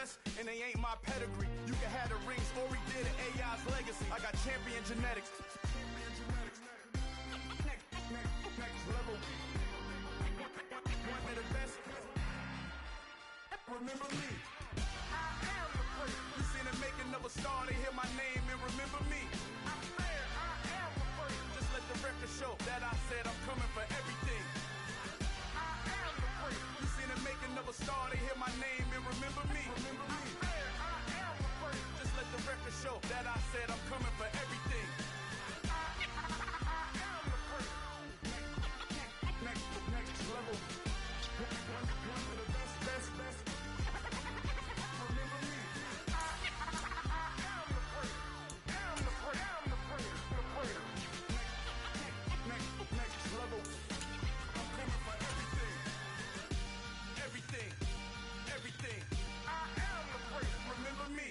best, and they ain't my pedigree. You can have the rings, or we did it, AI's legacy. I got champion genetics. Next level. One of the best. Remember me. I am the first. You seen the making of a star, they hear my name and remember me. I swear I am the first. Just let the record show that I said I'm coming for everything. I am the first. You seen the making of a star, they hear my name and remember me. Remember me. I swear I am the first. Just let the record show that I said I'm coming for everything. I am the first. Next level. One of the best. Remember me. I am the first. Next level. I'm coming for everything. Everything. I am the first. Remember me.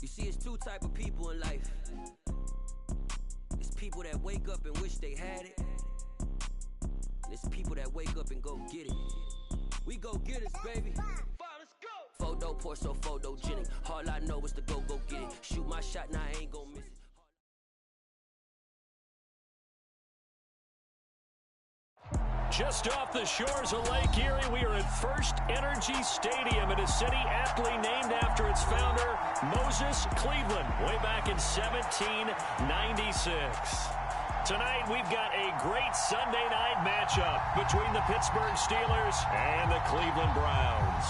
You see, it's two type of people in life. It's people that wake up and wish they had it. And it's people that wake up and go get it. We go get it, baby. Let's go. Photo poor, so photogenic. All I know is to go get it. Shoot my shot, now I ain't gon' miss it. Just off the shores of Lake Erie, we are at First Energy Stadium in a city aptly named after its founder, Moses Cleveland, way back in 1796. Tonight, we've got a great Sunday night matchup between the Pittsburgh Steelers and the Cleveland Browns.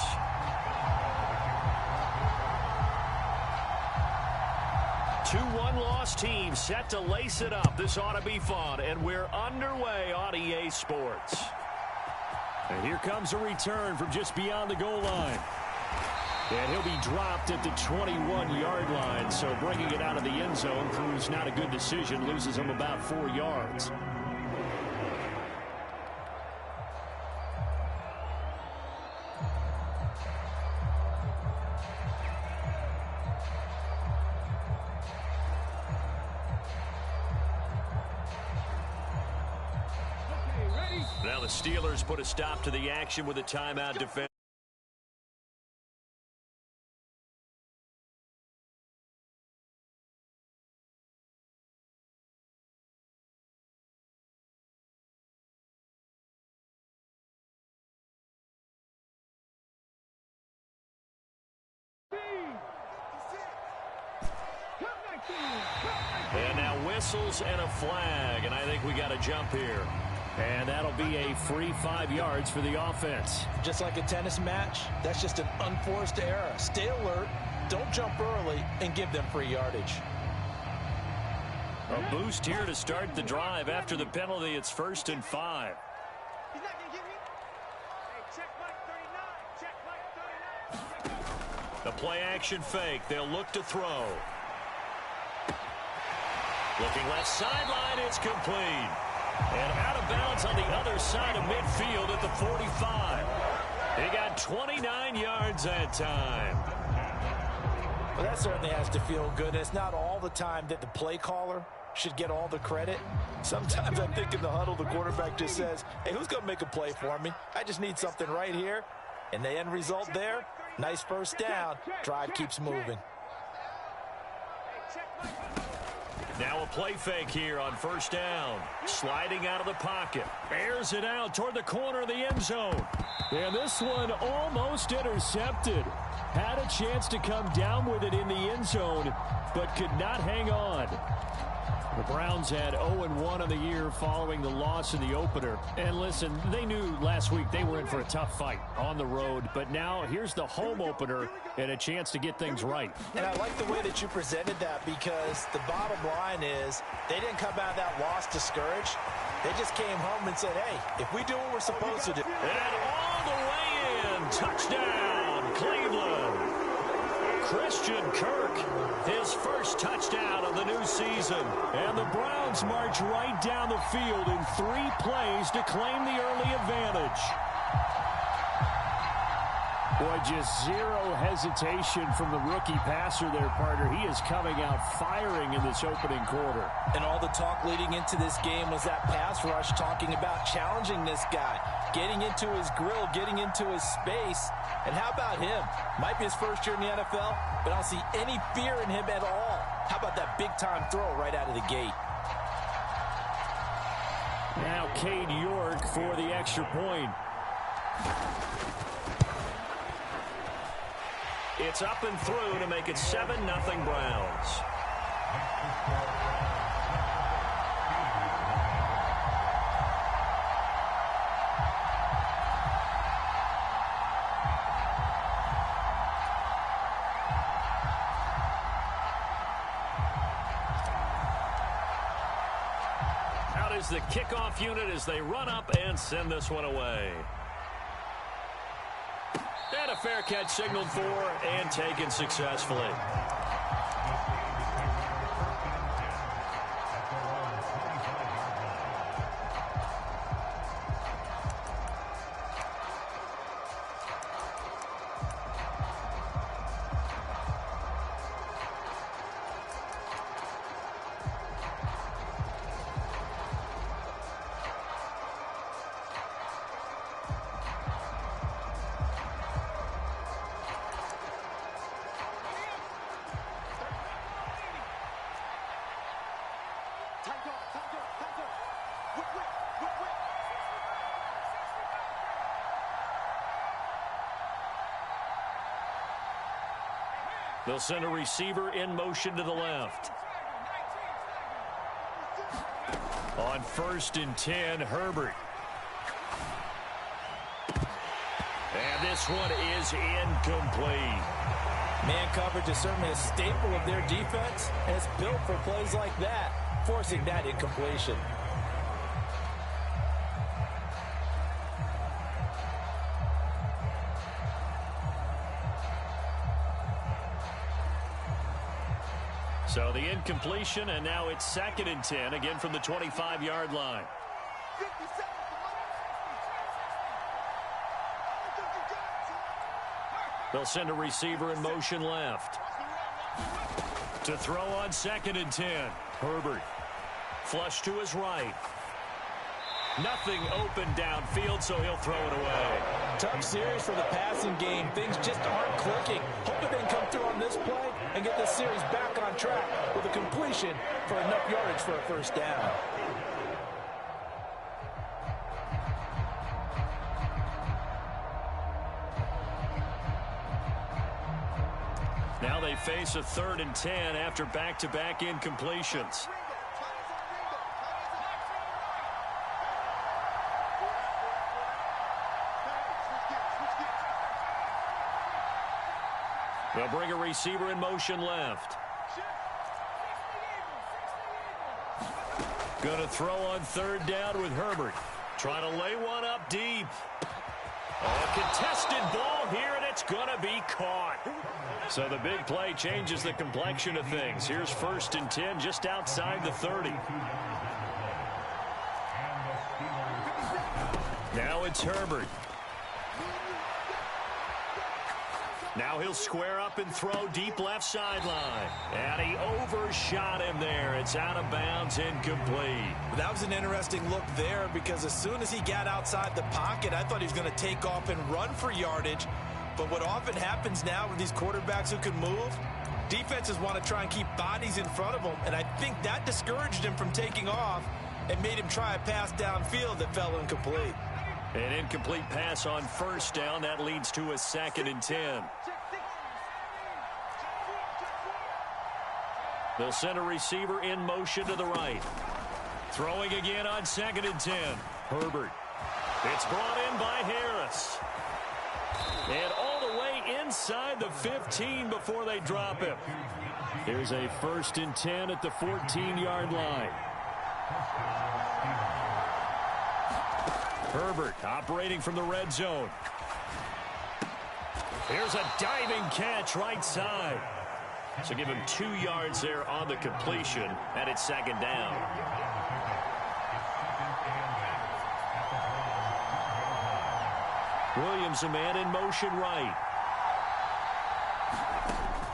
Two one-loss teams set to lace it up. This ought to be fun, and we're underway on EA Sports. And here comes a return from just beyond the goal line. And he'll be dropped at the 21-yard line, so bringing it out of the end zone proves not a good decision, loses him about 4 yards. Now the Steelers put a stop to the action with a timeout defense. And now whistles and a flag, and I think we got a jump here. And that'll be a free 5 yards for the offense. Just like a tennis match, that's just an unforced error. Stay alert, don't jump early, and give them free yardage. A boost here to start the drive. After the penalty, it's 1st and 5. He's not going to get me. Hey, check Mike 39. Check Mike 39. The play action fake. They'll look to throw. Looking left sideline, it's complete. And out of bounds on the other side of midfield at the 45. He got 29 yards that time. Well, that certainly has to feel good. It's not all the time that the play caller should get all the credit. Sometimes I think in the huddle, the quarterback just says, hey, who's going to make a play for me? I just need something right here. And the end result there, nice first down. Drive keeps moving. Now a play fake here on 1st down. Sliding out of the pocket. Airs it out toward the corner of the end zone. And this one almost intercepted. Had a chance to come down with it in the end zone, but could not hang on. The Browns had 0-1 on the year following the loss in the opener. And listen, they knew last week they were in for a tough fight on the road. But now here's the home opener and a chance to get things right. And I like the way that you presented that, because the bottom line is they didn't come out of that loss discouraged. They just came home and said, hey, if we do what we're supposed to do. And all the way in. Touchdown, Cleveland. Christian Kirk, his first touchdown of the new season. And the Browns march right down the field in 3 plays to claim the early advantage. Boy, just zero hesitation from the rookie passer there, partner. He is coming out firing in this opening quarter. And all the talk leading into this game was that pass rush, talking about challenging this guy, getting into his grill, getting into his space. And how about him? Might be his first year in the NFL, but I don't see any fear in him at all. How about that big-time throw right out of the gate? Now Cade York for the extra point. It's up and through to make it 7-0 Browns. Out is the kickoff unit as they run up and send this one away. And a fair catch signaled for and taken successfully. They'll send a receiver in motion to the left. On 1st and 10, Herbert. And this one is incomplete. Man coverage is certainly a staple of their defense, and it's built for plays like that, forcing that incompletion. So the incompletion, and now it's 2nd and 10, again from the 25-yard line. They'll send a receiver in motion left. To throw on 2nd and 10, Herbert. Flush to his right. Nothing open downfield, so he'll throw it away. Tough series for the passing game. Things just aren't clicking. Hoping they can come through on this play and get this series back on track with a completion for enough yardage for a first down. Now they face a 3rd and 10 after back-to-back incompletions. They'll bring a receiver in motion left. Going to throw on 3rd down with Herbert. Trying to lay one up deep. A contested ball here, and it's going to be caught. So the big play changes the complexion of things. Here's 1st and 10 just outside the 30. Now it's Herbert. Now he'll square up and throw deep left sideline. And he overshot him there. It's out of bounds, incomplete. That was an interesting look there because as soon as he got outside the pocket, I thought he was going to take off and run for yardage. But what often happens now with these quarterbacks who can move, defenses want to try and keep bodies in front of them. And I think that discouraged him from taking off and made him try a pass downfield that fell incomplete. An incomplete pass on 1st down. That leads to a 2nd and 10. They'll send a receiver in motion to the right. Throwing again on 2nd and 10. Herbert. It's brought in by Harris. And all the way inside the 15 before they drop him. Here's a 1st and 10 at the 14-yard line. Herbert operating from the red zone. Here's a diving catch right side. So give him 2 yards there on the completion, and it's 2nd down. Williams, a man in motion right.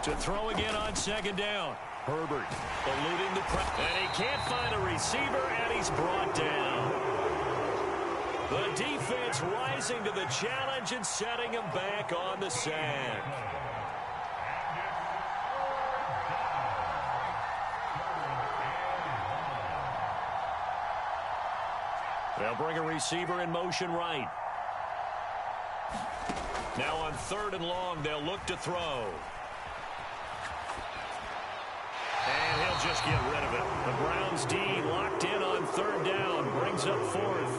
To throw again on second down. Herbert eluding the press. And he can't find a receiver, and he's brought down. The defense rising to the challenge and setting him back on the sack. They'll bring a receiver in motion right. Now on 3rd and long, they'll look to throw. And he'll just get rid of it. The Browns D locked in on 3rd down. Brings up 4th.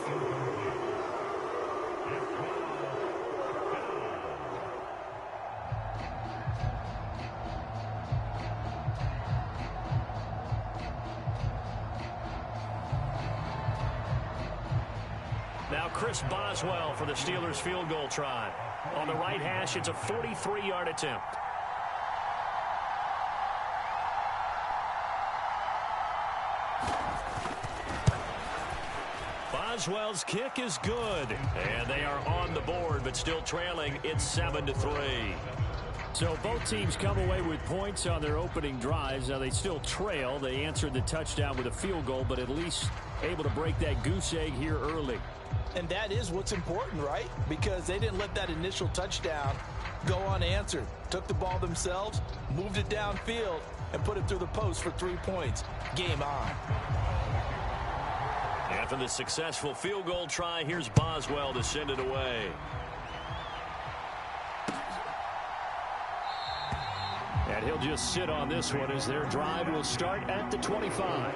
Now Chris Boswell for the Steelers field goal try. On the right hash, it's a 43-yard attempt. Boswell's kick is good. And they are on the board, but still trailing. It's 7-3. So both teams come away with points on their opening drives. Now they still trail. They answered the touchdown with a field goal, but at least able to break that goose egg here early. And that is what's important, right? Because they didn't let that initial touchdown go unanswered. Took the ball themselves, moved it downfield, and put it through the post for 3 points. Game on. After the successful field goal try, here's Boswell to send it away. And he'll just sit on this one as their drive will start at the 25.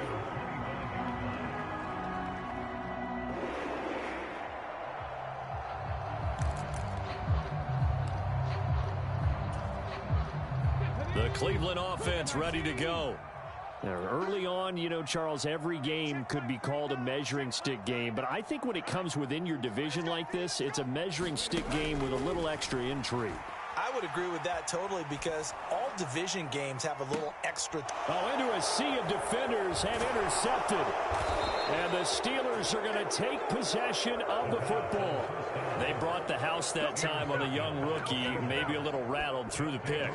The Cleveland offense ready to go. Now, early on, you know, Charles, every game could be called a measuring stick game. But I think when it comes within your division like this, it's a measuring stick game with a little extra intrigue. I would agree with that totally because all division games have a little extra. Into a sea of defenders and intercepted. And the Steelers are going to take possession of the football. They brought the house that time on the young rookie, maybe a little rattled through the pick.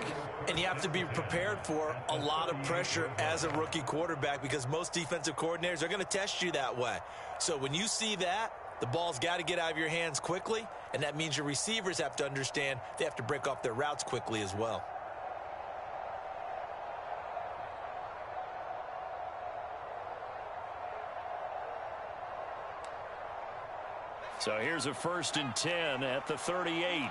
And you have to be prepared for a lot of pressure as a rookie quarterback because most defensive coordinators are going to test you that way. So when you see that, the ball's got to get out of your hands quickly, and that means your receivers have to understand they have to break off their routes quickly as well. So here's a 1st and 10 at the 38.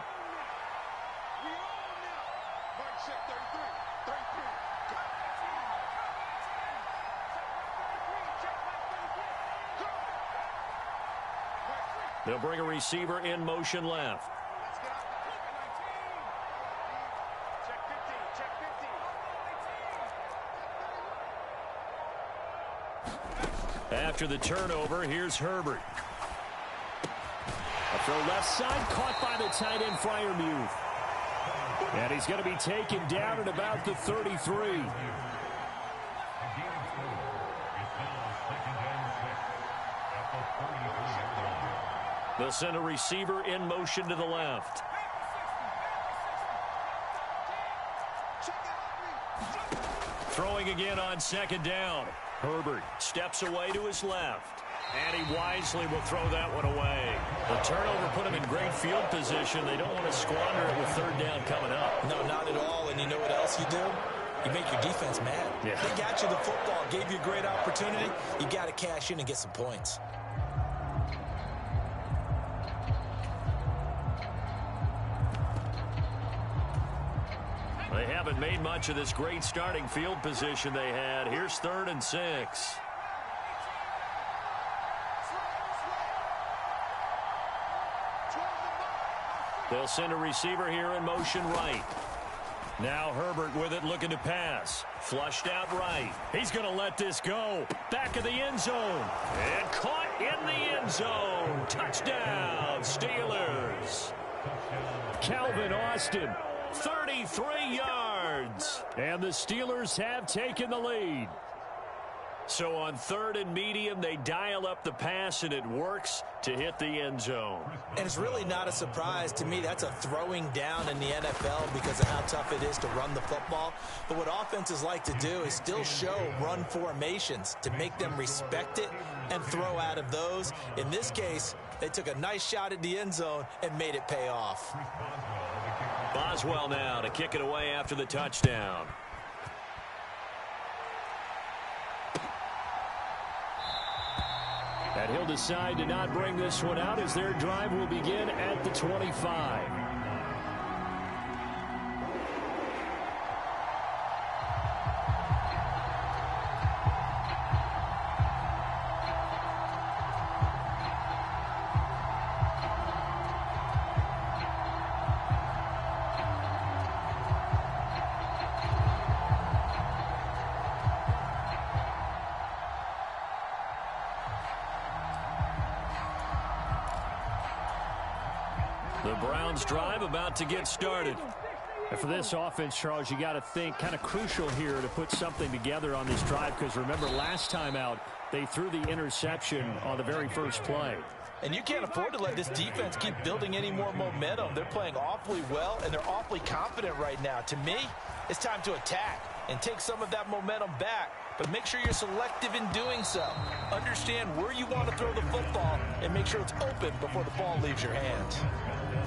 They'll bring a receiver in motion left. After the turnover, here's Herbert. A throw left side, caught by the tight end, Freiermuth. And he's going to be taken down at about the 33. They'll send a receiver in motion to the left. Throwing again on 2nd down. Herbert steps away to his left. And he wisely will throw that one away. The turnover put him in great field position. They don't want to squander it with 3rd down coming up. No, not at all. And you know what else you do? You make your defense mad. Yeah. They got you the football, gave you a great opportunity. You got to cash in and get some points. They haven't made much of this great starting field position they had. Here's 3rd and 6. They'll send a receiver here in motion right. Now Herbert with it, looking to pass. Flushed out right. He's going to let this go. Back of the end zone. And caught in the end zone. Touchdown, Steelers. Calvin Austin. 33 yards. And the Steelers have taken the lead. So on 3rd and medium, they dial up the pass, and it works to hit the end zone. And it's really not a surprise to me. That's a throwing down in the NFL because of how tough it is to run the football. But what offenses like to do is still show run formations to make them respect it and throw out of those. In this case, they took a nice shot at the end zone and made it pay off. Boswell now to kick it away after the touchdown. And he'll decide to not bring this one out as their drive will begin at the 25. The Browns drive about to get started. And for this offense, Charles, you got to think kind of crucial here to put something together on this drive, because remember last time out they threw the interception on the very first play. And you can't afford to let this defense keep building any more momentum. They're playing awfully well, and they're awfully confident right now. To me, it's time to attack and take some of that momentum back. But make sure you're selective in doing so. Understand where you want to throw the football and make sure it's open before the ball leaves your hands.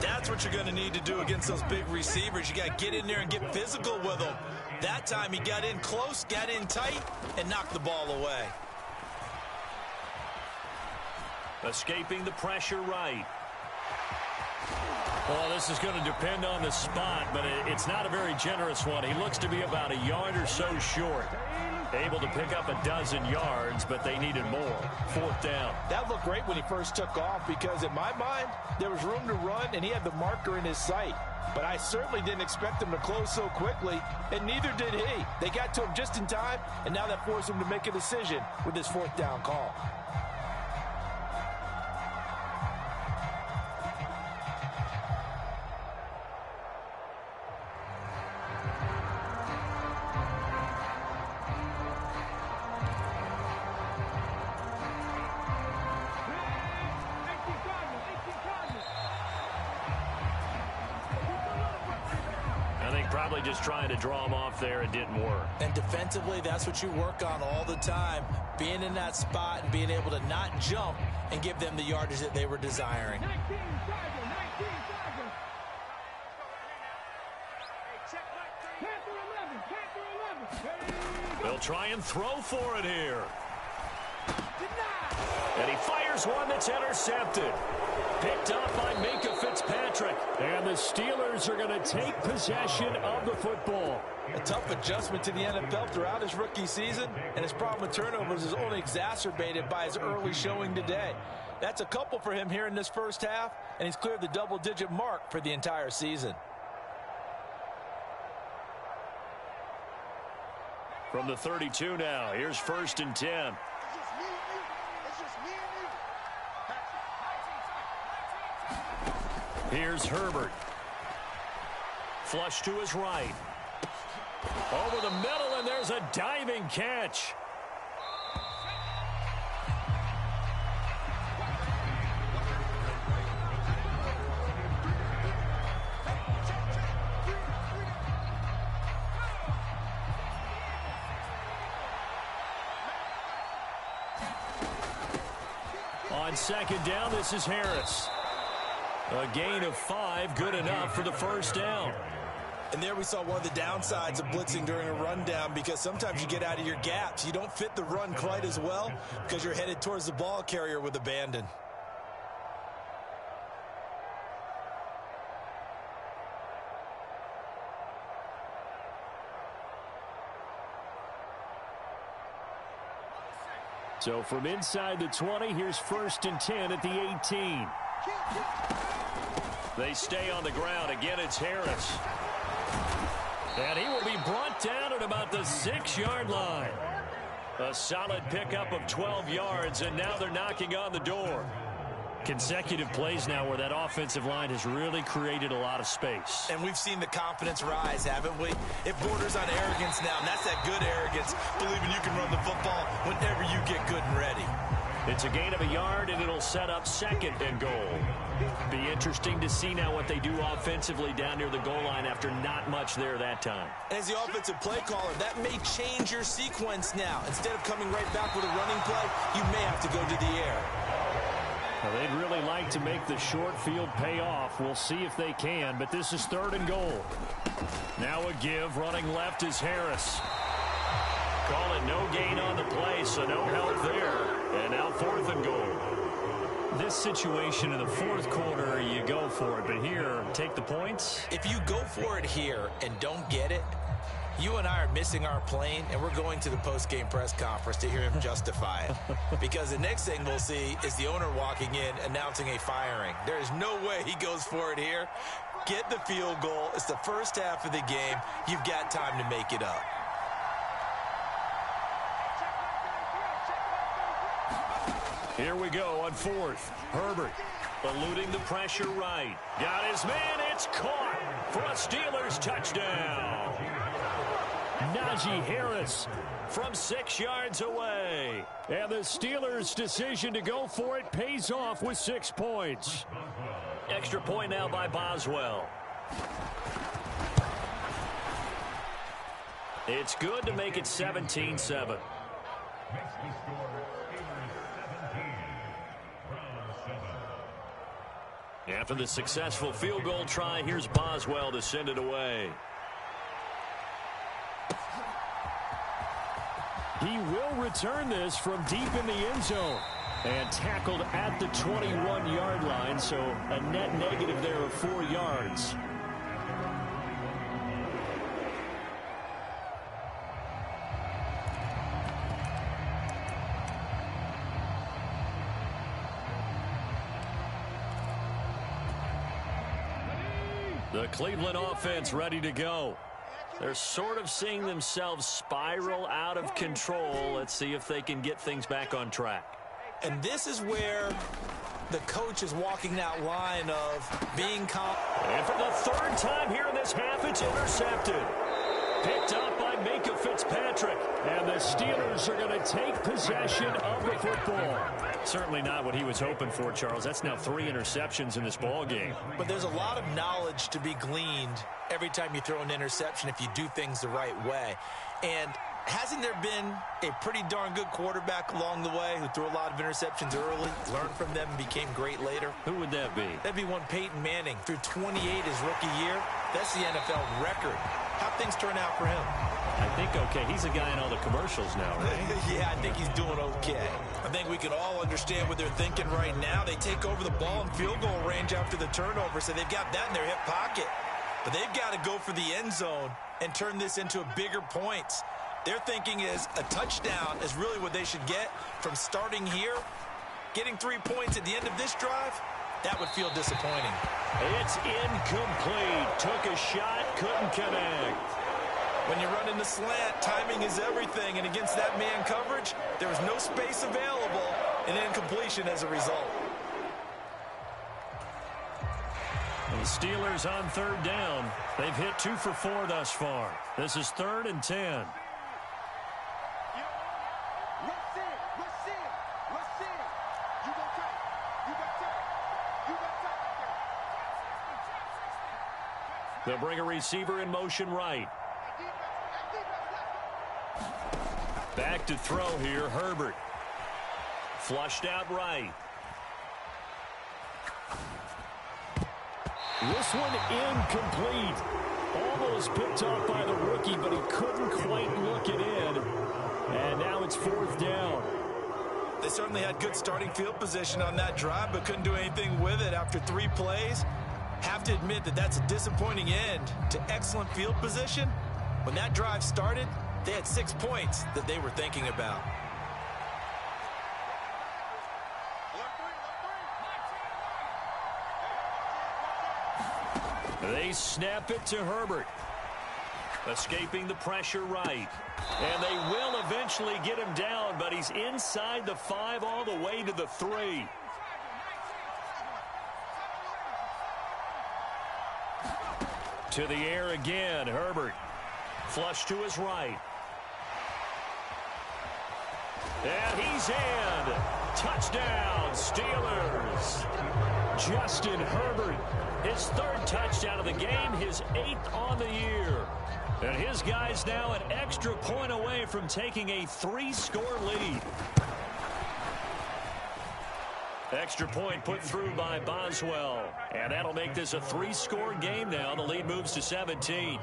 That's what you're going to need to do against those big receivers. You got to get in there and get physical with them. That time he got in close, got in tight, and knocked the ball away. Escaping the pressure right. Well, this is going to depend on the spot, but it's not a very generous one. He looks to be about a yard or so short. Able to pick up a dozen yards, but they needed more. 4th down. That looked great when he first took off because, in my mind, there was room to run, and he had the marker in his sight. But I certainly didn't expect him to close so quickly, and neither did he. They got to him just in time, and now that forced him to make a decision with his 4th down call. Probably just trying to draw him off there. It didn't work. And defensively, that's what you work on all the time. Being in that spot and being able to not jump and give them the yardage that they were desiring. They'll try and throw for it here. And he fires one that's intercepted. Picked up by Minkah Fitzpatrick. And the Steelers are going to take possession of the football. A tough adjustment to the NFL throughout his rookie season, and his problem with turnovers is only exacerbated by his early showing today. That's a couple for him here in this first half, and he's cleared the double-digit mark for the entire season. From the 32 now, here's 1st and 10. Here's Herbert. Flush to his right. Over the middle, and there's a diving catch. On 2nd down, this is Harris. A gain of 5, good enough for the 1st down. And there we saw one of the downsides of blitzing during a rundown, because sometimes you get out of your gaps. You don't fit the run quite as well because you're headed towards the ball carrier with abandon. So from inside the 20, here's 1st and 10 at the 18. They stay on the ground. Again, it's Harris. And he will be brought down at about the 6-yard line. A solid pickup of 12 yards, and now they're knocking on the door. Consecutive plays now where that offensive line has really created a lot of space. And we've seen the confidence rise, haven't we? It borders on arrogance now, and that's that good arrogance, believing you can run the football whenever you get good and ready. It's a gain of a yard, and it'll set up 2nd and goal. Be interesting to see now what they do offensively down near the goal line after not much there that time. And as the offensive play caller, that may change your sequence now. Instead of coming right back with a running play, you may have to go to the air. Well, they'd really like to make the short field pay off. We'll see if they can, but this is 3rd and goal. Now a give. Running left is Harris. Call it no gain on the play, so no help there. And now 4th and goal. This situation in the 4th quarter, you go for it. But here, take the points. If you go for it here and don't get it, you and I are missing our plane, and we're going to the post-game press conference to hear him justify it. Because the next thing we'll see is the owner walking in announcing a firing. There is no way he goes for it here. Get the field goal. It's the first half of the game. You've got time to make it up. Here we go on 4th. Herbert eluding the pressure right. Got his man. It's caught for a Steelers touchdown. Najee Harris from 6 yards away. And the Steelers' decision to go for it pays off with 6 points. Extra point now by Boswell. It's good to make it 17-7. After the successful field goal try, here's Boswell to send it away. He will return this from deep in the end zone. And tackled at the 21-yard line, so a net negative there of 4 yards. The Cleveland offense ready to go. They're sort of seeing themselves spiral out of control. Let's see if they can get things back on track. And this is where the coach is walking that line of being calm. And for the 3rd time here in this half, it's intercepted. Picked up by Minka Fitzpatrick. And the Steelers are going to take possession of the football. Certainly not what he was hoping for, Charles. That's now 3 interceptions in this ball game. But there's a lot of knowledge to be gleaned every time you throw an interception if you do things the right way. And hasn't there been a pretty darn good quarterback along the way who threw a lot of interceptions early, learned from them, and became great later? Who would that be? That'd be one Peyton Manning. Threw 28 his rookie year. That's the NFL record. How'd things turn out for him? I think okay. He's a guy in all the commercials now, right? Yeah, I think he's doing okay. I think we can all understand what they're thinking right now. They take over the ball in field goal range after the turnover, so they've got that in their hip pocket. But they've got to go for the end zone and turn this into a bigger points. Their thinking is a touchdown is really what they should get from starting here. Getting 3 points at the end of this drive, that would feel disappointing. It's incomplete. Took a shot, couldn't connect. When you run in the slant, timing is everything. And against that man coverage, there was no space available, and incompletion as a result. The Steelers on 3rd down. They've hit 2 for 4 thus far. This is 3rd and 10. They'll bring a receiver in motion right. Back to throw here, Herbert. Flushed out right. This one incomplete. Almost picked off by the rookie, but he couldn't quite look it in. And now it's 4th down. They certainly had good starting field position on that drive, but couldn't do anything with it after 3 plays. Have to admit that that's a disappointing end to excellent field position. When that drive started, they had 6 points that they were thinking about. They snap it to Herbert. Escaping the pressure right. And they will eventually get him down, but he's inside the 5 all the way to the 3. To the air again, Herbert. Flush to his right. And he's in. Touchdown, Steelers. Justin Herbert, his third touchdown of the game, his 8th on the year. And his guys now an extra point away from taking a 3-score lead. Extra point put through by Boswell. And that'll make this a 3-score game now. The lead moves to 17.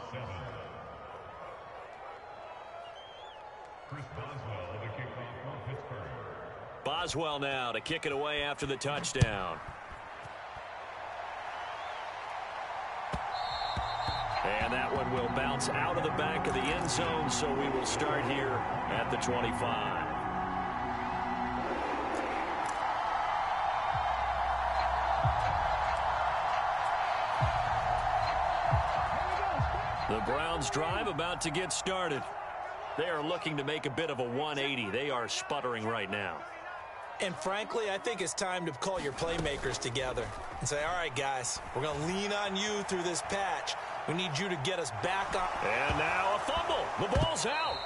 Boswell now to kick it away after the touchdown. And that one will bounce out of the back of the end zone, so we will start here at the 25. The Browns drive about to get started. They are looking to make a bit of a 180. They are sputtering right now. And frankly, I think it's time to call your playmakers together and say, all right, guys, we're going to lean on you through this patch. We need you to get us back on. And now a fumble. The ball's out.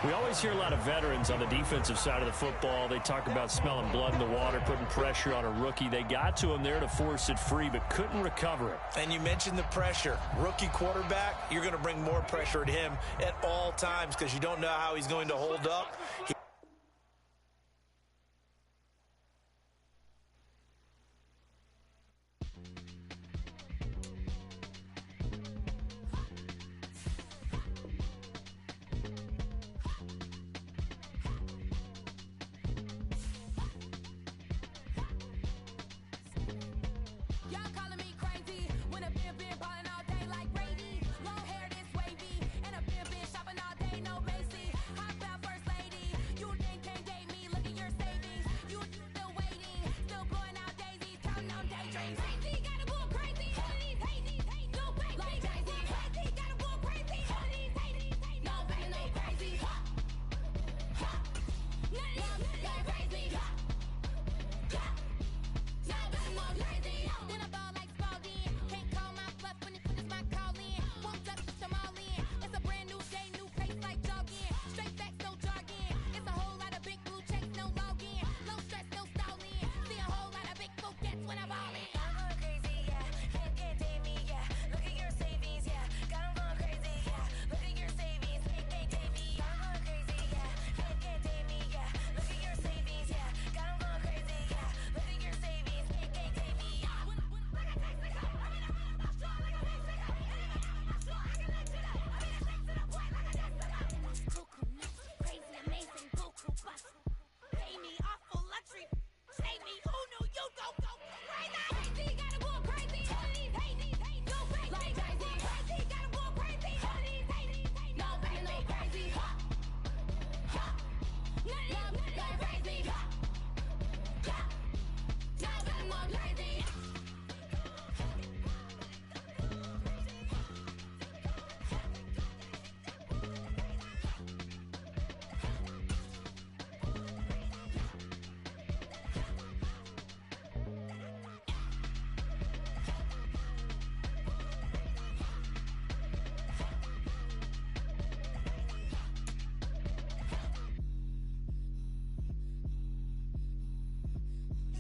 We always hear a lot of veterans on the defensive side of the football. They talk about smelling blood in the water, putting pressure on a rookie. They got to him there to force it free, but couldn't recover it. And you mentioned the pressure. Rookie quarterback, you're going to bring more pressure at him at all times because you don't know how he's going to hold up.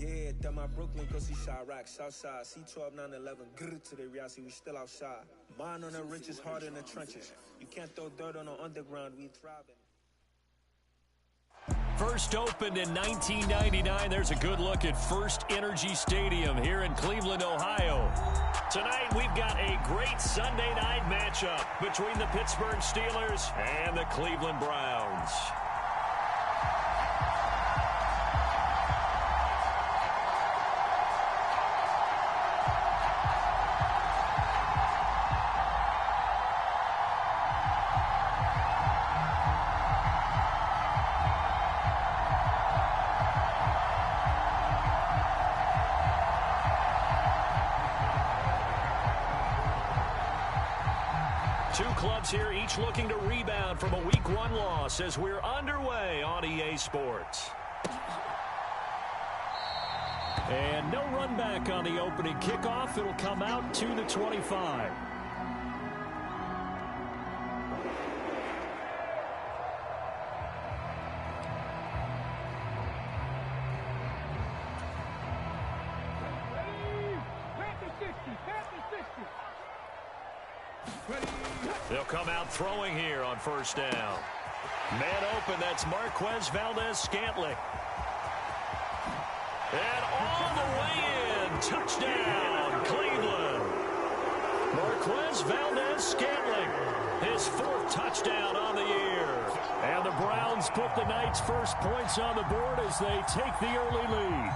Yeah, that my Brooklyn, go see Chirac, Southside, C12, 911, grr to the reality, we still outside. Mine on the riches, hard in the trenches. You can't throw dirt on the underground, we thriving. First opened in 1999. There's a good look at First Energy Stadium here in Cleveland, Ohio. Tonight, we've got a great Sunday night matchup between the Pittsburgh Steelers and the Cleveland Browns. Two clubs here, each looking to rebound from a Week 1 loss as we're underway on EA Sports. And no run back on the opening kickoff. It'll come out to the 25. They'll come out throwing here on first down. Man open, that's Marquez Valdez-Scantling. And all the way in, touchdown, Cleveland. Marquez Valdez-Scantling, his 4th touchdown on the year. And the Browns put the Knights' first points on the board as they take the early lead.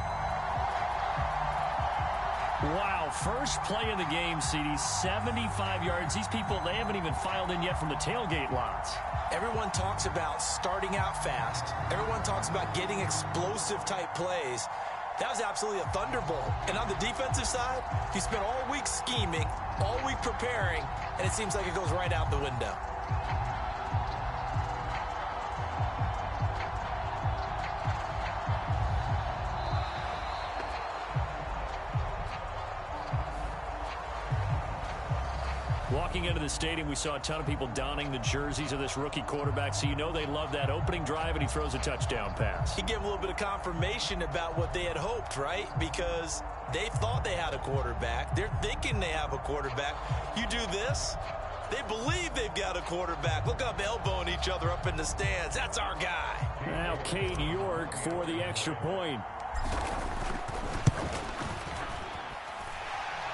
Wow, first play of the game, CD, 75 yards. These people, they haven't even filed in yet from the tailgate lots. Everyone talks about starting out fast. Everyone talks about getting explosive-type plays. That was absolutely a thunderbolt. And on the defensive side, you spent all week scheming, all week preparing, and it seems like it goes right out the window. Walking into the stadium, we saw a ton of people donning the jerseys of this rookie quarterback, so you know they love that opening drive, and he throws a touchdown pass. He gave a little bit of confirmation about what they had hoped, right? Because they thought they had a quarterback. They're thinking they have a quarterback. You do this, they believe they've got a quarterback. Look up, elbowing each other up in the stands. That's our guy. Now Cade York for the extra point.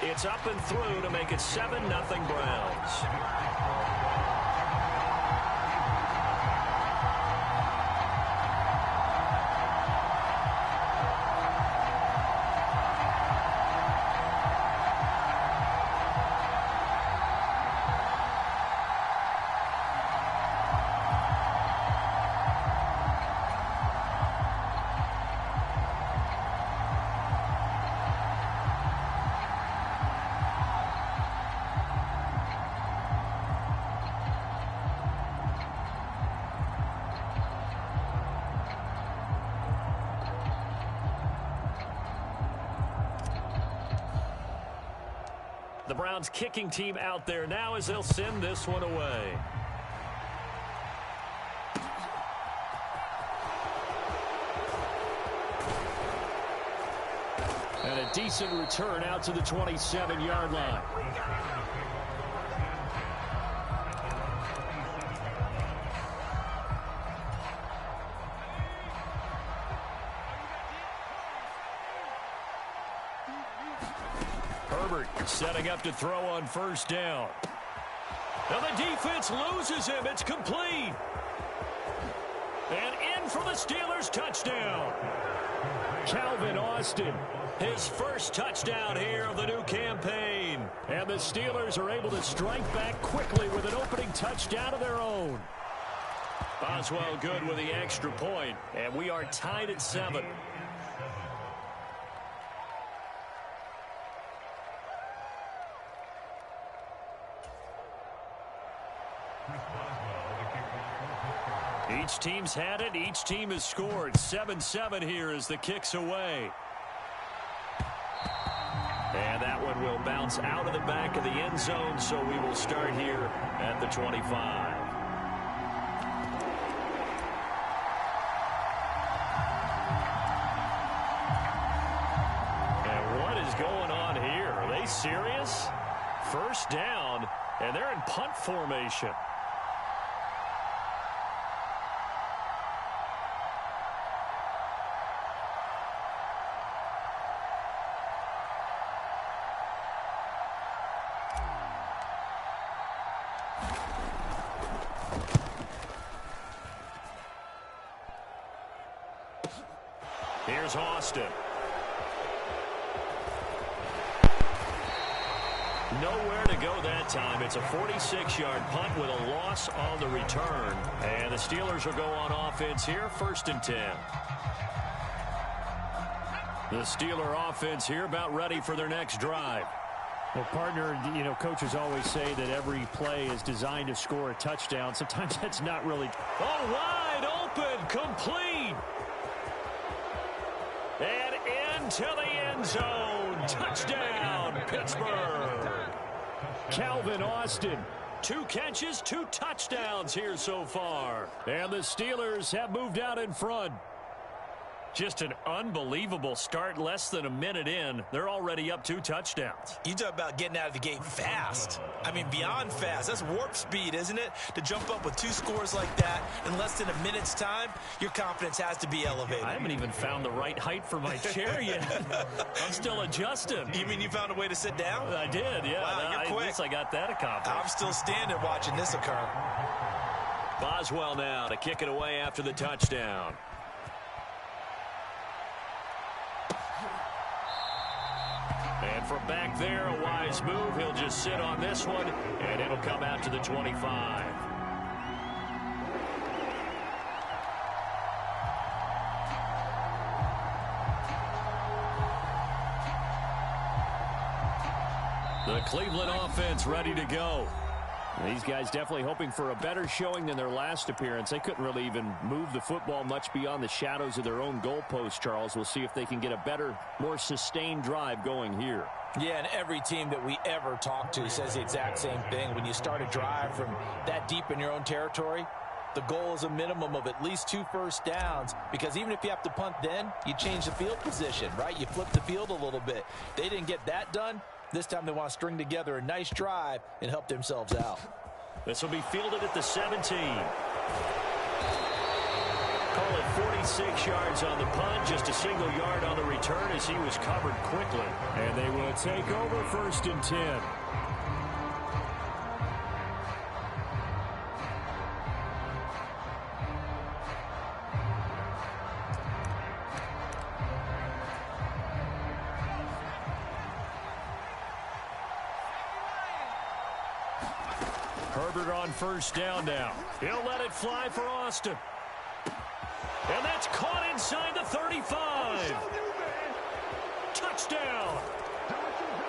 It's up and through to make it 7-0 Browns. The Browns kicking team out there now as they'll send this one away. And a decent return out to the 27-yard line. Herbert setting up to throw on first down. Now the defense loses him. It's complete. And in for the Steelers touchdown. Calvin Austin, his first touchdown here of the new campaign. And the Steelers are able to strike back quickly with an opening touchdown of their own. Boswell good with the extra point. And we are tied at 7. Each team's had it. Each team has scored. 7-7 here as the kick's away. And that one will bounce out of the back of the end zone, so we will start here at the 25. And what is going on here? Are they serious? First down, and they're in punt formation. Here's Austin. Nowhere to go that time. It's a 46-yard punt with a loss on the return. And the Steelers will go on offense here, 1st and 10. The Steeler offense here about ready for their next drive. Well, partner, you know, coaches always say that every play is designed to score a touchdown. Sometimes that's not really. Oh, wide open, complete. And into the end zone. Touchdown, Pittsburgh. Calvin Austin. 2 catches, 2 touchdowns here so far. And the Steelers have moved out in front. Just an unbelievable start. Less than a minute in, they're already up 2 touchdowns. You talk about getting out of the gate fast. I mean, beyond fast. That's warp speed, isn't it? To jump up with 2 scores like that in less than a minute's time, your confidence has to be elevated. I haven't even found the right height for my chair yet. I'm still adjusting. You mean you found a way to sit down? I did, yeah. Wow, you're quick. At least I got that accomplished. I'm still standing watching this occur. Boswell now to kick it away after the touchdown. And from back there, a wise move. He'll just sit on this one, and it'll come out to the 25. The Cleveland offense ready to go. These guys definitely hoping for a better showing than their last appearance. They couldn't really even move the football much beyond the shadows of their own goalpost, Charles. We'll see if they can get a better, more sustained drive going here. Yeah, and every team that we ever talk to says the exact same thing. When you start a drive from that deep in your own territory, the goal is a minimum of at least 2 first downs, because even if you have to punt then, you change the field position, right? You flip the field a little bit. They didn't get that done. This time they want to string together a nice drive and help themselves out. This will be fielded at the 17. Call it 46 yards on the punt, just a single yard on the return as he was covered quickly. And they will take over 1st and 10. Herbert on 1st down now. He'll let it fly for Austin. And that's caught inside the 35. Touchdown.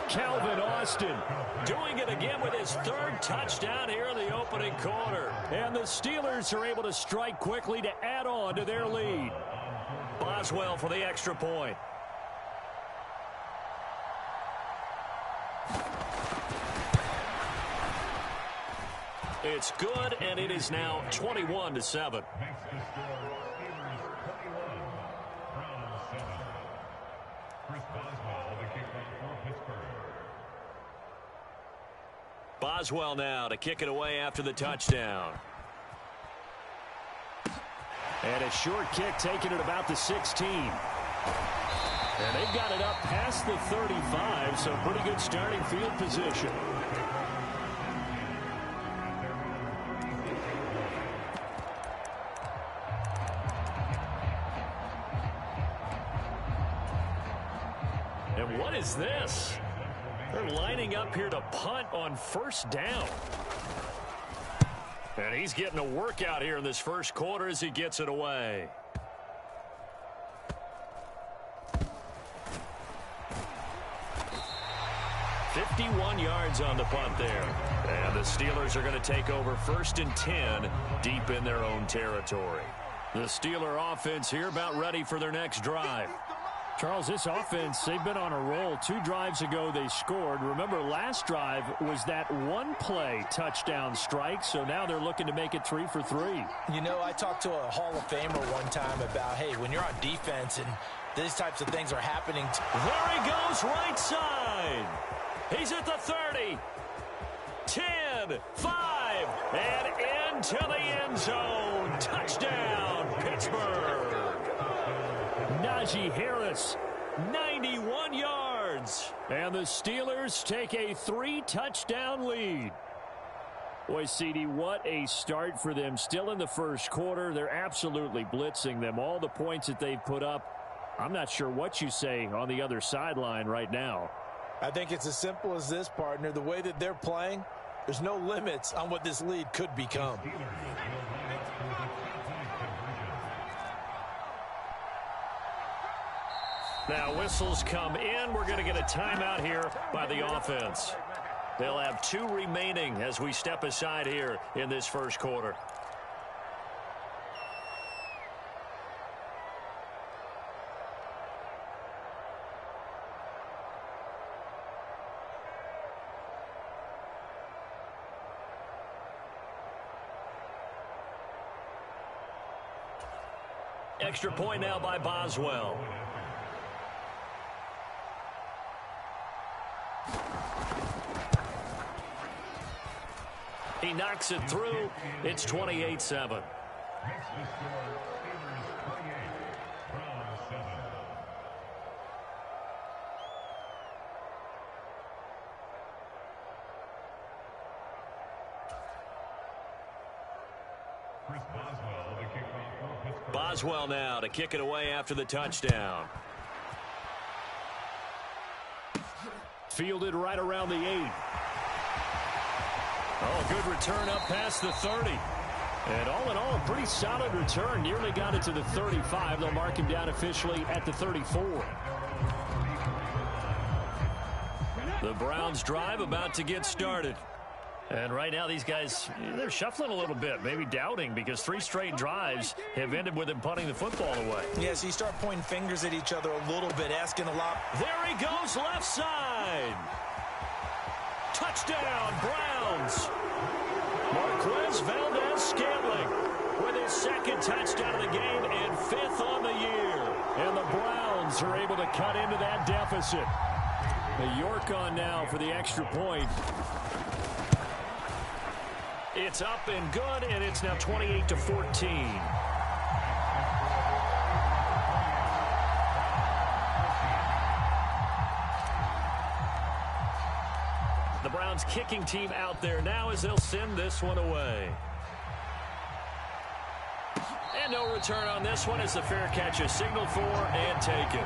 Calvin Austin doing it again with his 3rd touchdown here in the opening quarter. And the Steelers are able to strike quickly to add on to their lead. Boswell for the extra point. It's good, and it is now 21-7. Boswell now to kick it away after the touchdown. And a short kick taken at about the 16. And they've got it up past the 35, so pretty good starting field position. And what is this? They're lining up here to punt on 1st down. And he's getting a workout here in this first quarter as he gets it away. "51 yards on the punt there. And the Steelers are going to take over 1st and 10 deep in their own territory. The Steeler offense here about ready for their next drive. Charles, this offense, they've been on a roll. 2 drives ago, they scored. Remember, last drive was that 1-play touchdown strike, so now they're looking to make it 3 for 3. You know, I talked to a Hall of Famer one time about, hey, when you're on defense and these types of things are happening. There he goes, right side. He's at the 30. 10, 5, and into the end zone. Touchdown, Pittsburgh. Najee Harris, 91 yards. And the Steelers take a 3-touchdown lead. Boy, CD, what a start for them. Still in the first quarter. They're absolutely blitzing them. All the points that they've put up, I'm not sure what you say on the other sideline right now. I think it's as simple as this, partner. The way that they're playing, there's no limits on what this lead could become. Now whistles come in. We're going to get a timeout here by the offense. They'll have 2 remaining as we step aside here in this first quarter. Extra point now by Boswell. He knocks it through. It's 28-7. Boswell now to kick it away after the touchdown. Fielded right around the 8. Oh, good return up past the 30. And all in all, a pretty solid return. Nearly got it to the 35. They'll mark him down officially at the 34. The Browns drive about to get started. And right now, these guys, they're shuffling a little bit, maybe doubting, because 3 straight drives have ended with them punting the football away. Yeah, so you start pointing fingers at each other a little bit, asking a lot. There he goes, left side. Touchdown, Browns. Marquez Valdez-Scantling with his 2nd touchdown of the game and 5th on the year. And the Browns are able to cut into that deficit. The York on now for the extra point. It's up and good, and it's now 28-14. The Browns kicking team out there now as they'll send this one away. And no return on this one as the fair catch is signaled for and taken.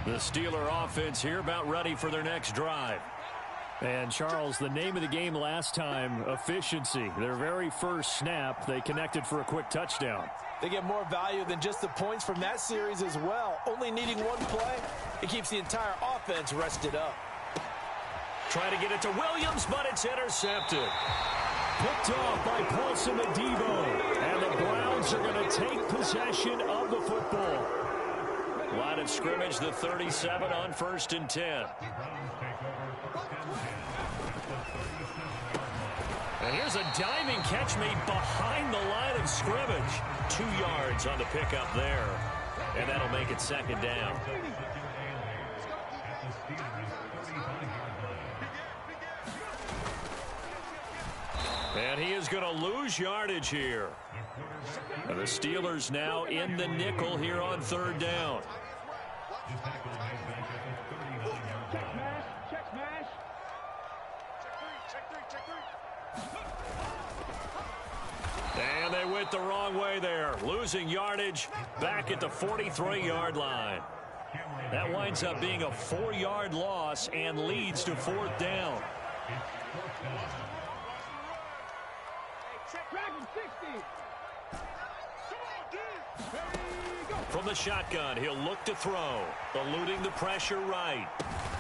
The Steeler offense here about ready for their next drive. And, Charles, the name of the game last time, efficiency. Their very first snap, they connected for a quick touchdown. They get more value than just the points from that series as well. Only needing one play, it keeps the entire offense rested up. Trying to get it to Williams, but it's intercepted. Picked off by Paulson Adebo. And the Browns are going to take possession of the football. Line of scrimmage, the 37 on 1st and 10. And here's a diving catch made behind the line of scrimmage. 2 yards on the pickup there. And that'll make it 2nd down. And he is going to lose yardage here. And the Steelers now in the nickel here on 3rd down. And they went the wrong way there. Losing yardage back at the 43-yard line. That winds up being a 4-yard loss and leads to 4th down. From the shotgun, he'll look to throw. Eluding the pressure right.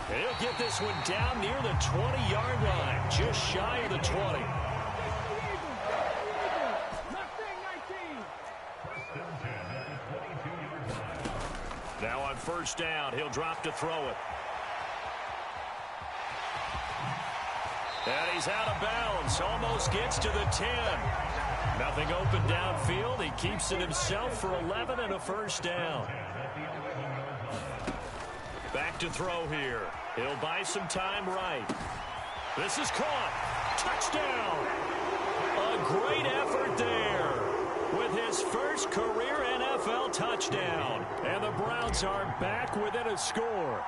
And he'll get this one down near the 20-yard line. Just shy of the 20. Now on 1st down, he'll drop to throw it. And he's out of bounds. Almost gets to the 10. Nothing open downfield. He keeps it himself for 11 and a 1st down. Back to throw here. He'll buy some time right. This is caught. Touchdown. A great effort there with his first career NFL touchdown. And the Browns are back within a score.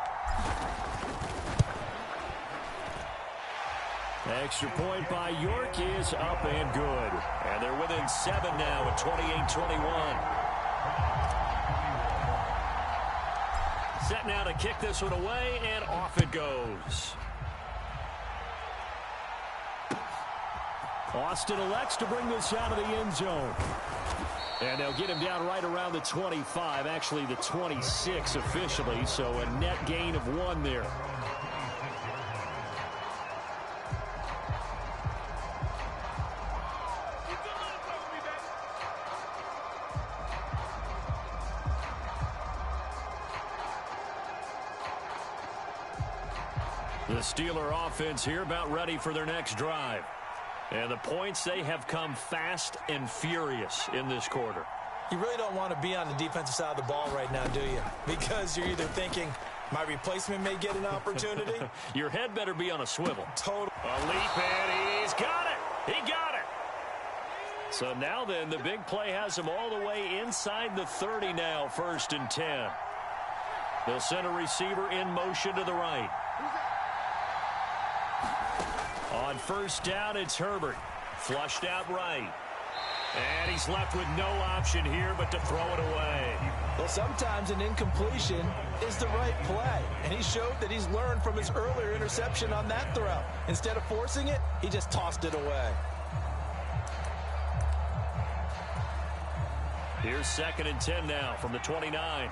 Extra point by York is up and good. And they're within 7 now at 28-21. Set now to kick this one away, and off it goes. Austin elects to bring this out of the end zone. And they'll get him down right around the 25, actually the 26 officially, so a net gain of 1 there. The Steeler offense here about ready for their next drive. And the points, they have come fast and furious in this quarter. You really don't want to be on the defensive side of the ball right now, do you? Because you're either thinking, my replacement may get an opportunity. Your head better be on a swivel. Total. A leap, and he's got it. He got it. So now then, the big play has him all the way inside the 30 now, 1st and 10. They'll send a receiver in motion to the right. On 1st down, it's Herbert. Flushed out right. And he's left with no option here but to throw it away. Well, sometimes an incompletion is the right play. And he showed that he's learned from his earlier interception on that throw. Instead of forcing it, he just tossed it away. Here's 2nd and 10 now from the 29.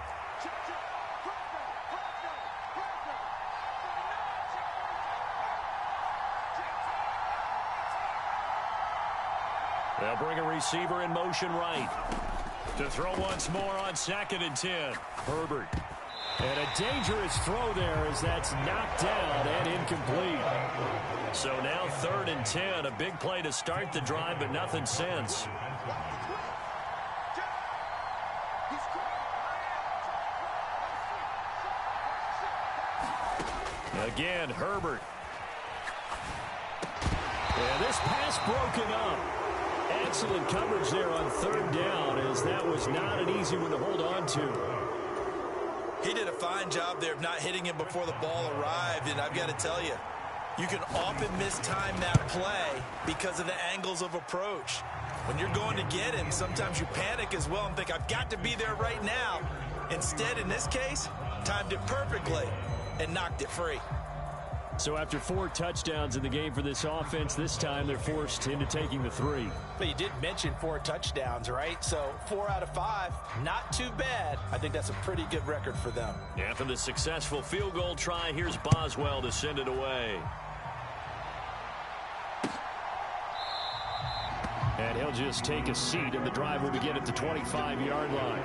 They'll bring a receiver in motion right. To throw once more on 2nd and 10. Herbert. And a dangerous throw there as that's knocked down and incomplete. So now 3rd and 10. A big play to start the drive, but nothing since. Again, Herbert. And this pass broken up. Excellent coverage there on 3rd down, as that was not an easy one to hold on to. He did a fine job there of not hitting him before the ball arrived, and I've got to tell you, you can often mistime that play because of the angles of approach. When you're going to get him, sometimes you panic as well and think, I've got to be there right now. Instead, in this case, timed it perfectly and knocked it free. So after 4 touchdowns in the game for this offense, this time they're forced into taking the 3. But you did mention 4 touchdowns, right? So 4 out of 5, not too bad. I think that's a pretty good record for them. After the successful field goal try, here's Boswell to send it away. And he'll just take a seat, and the drive will begin at the 25-yard line.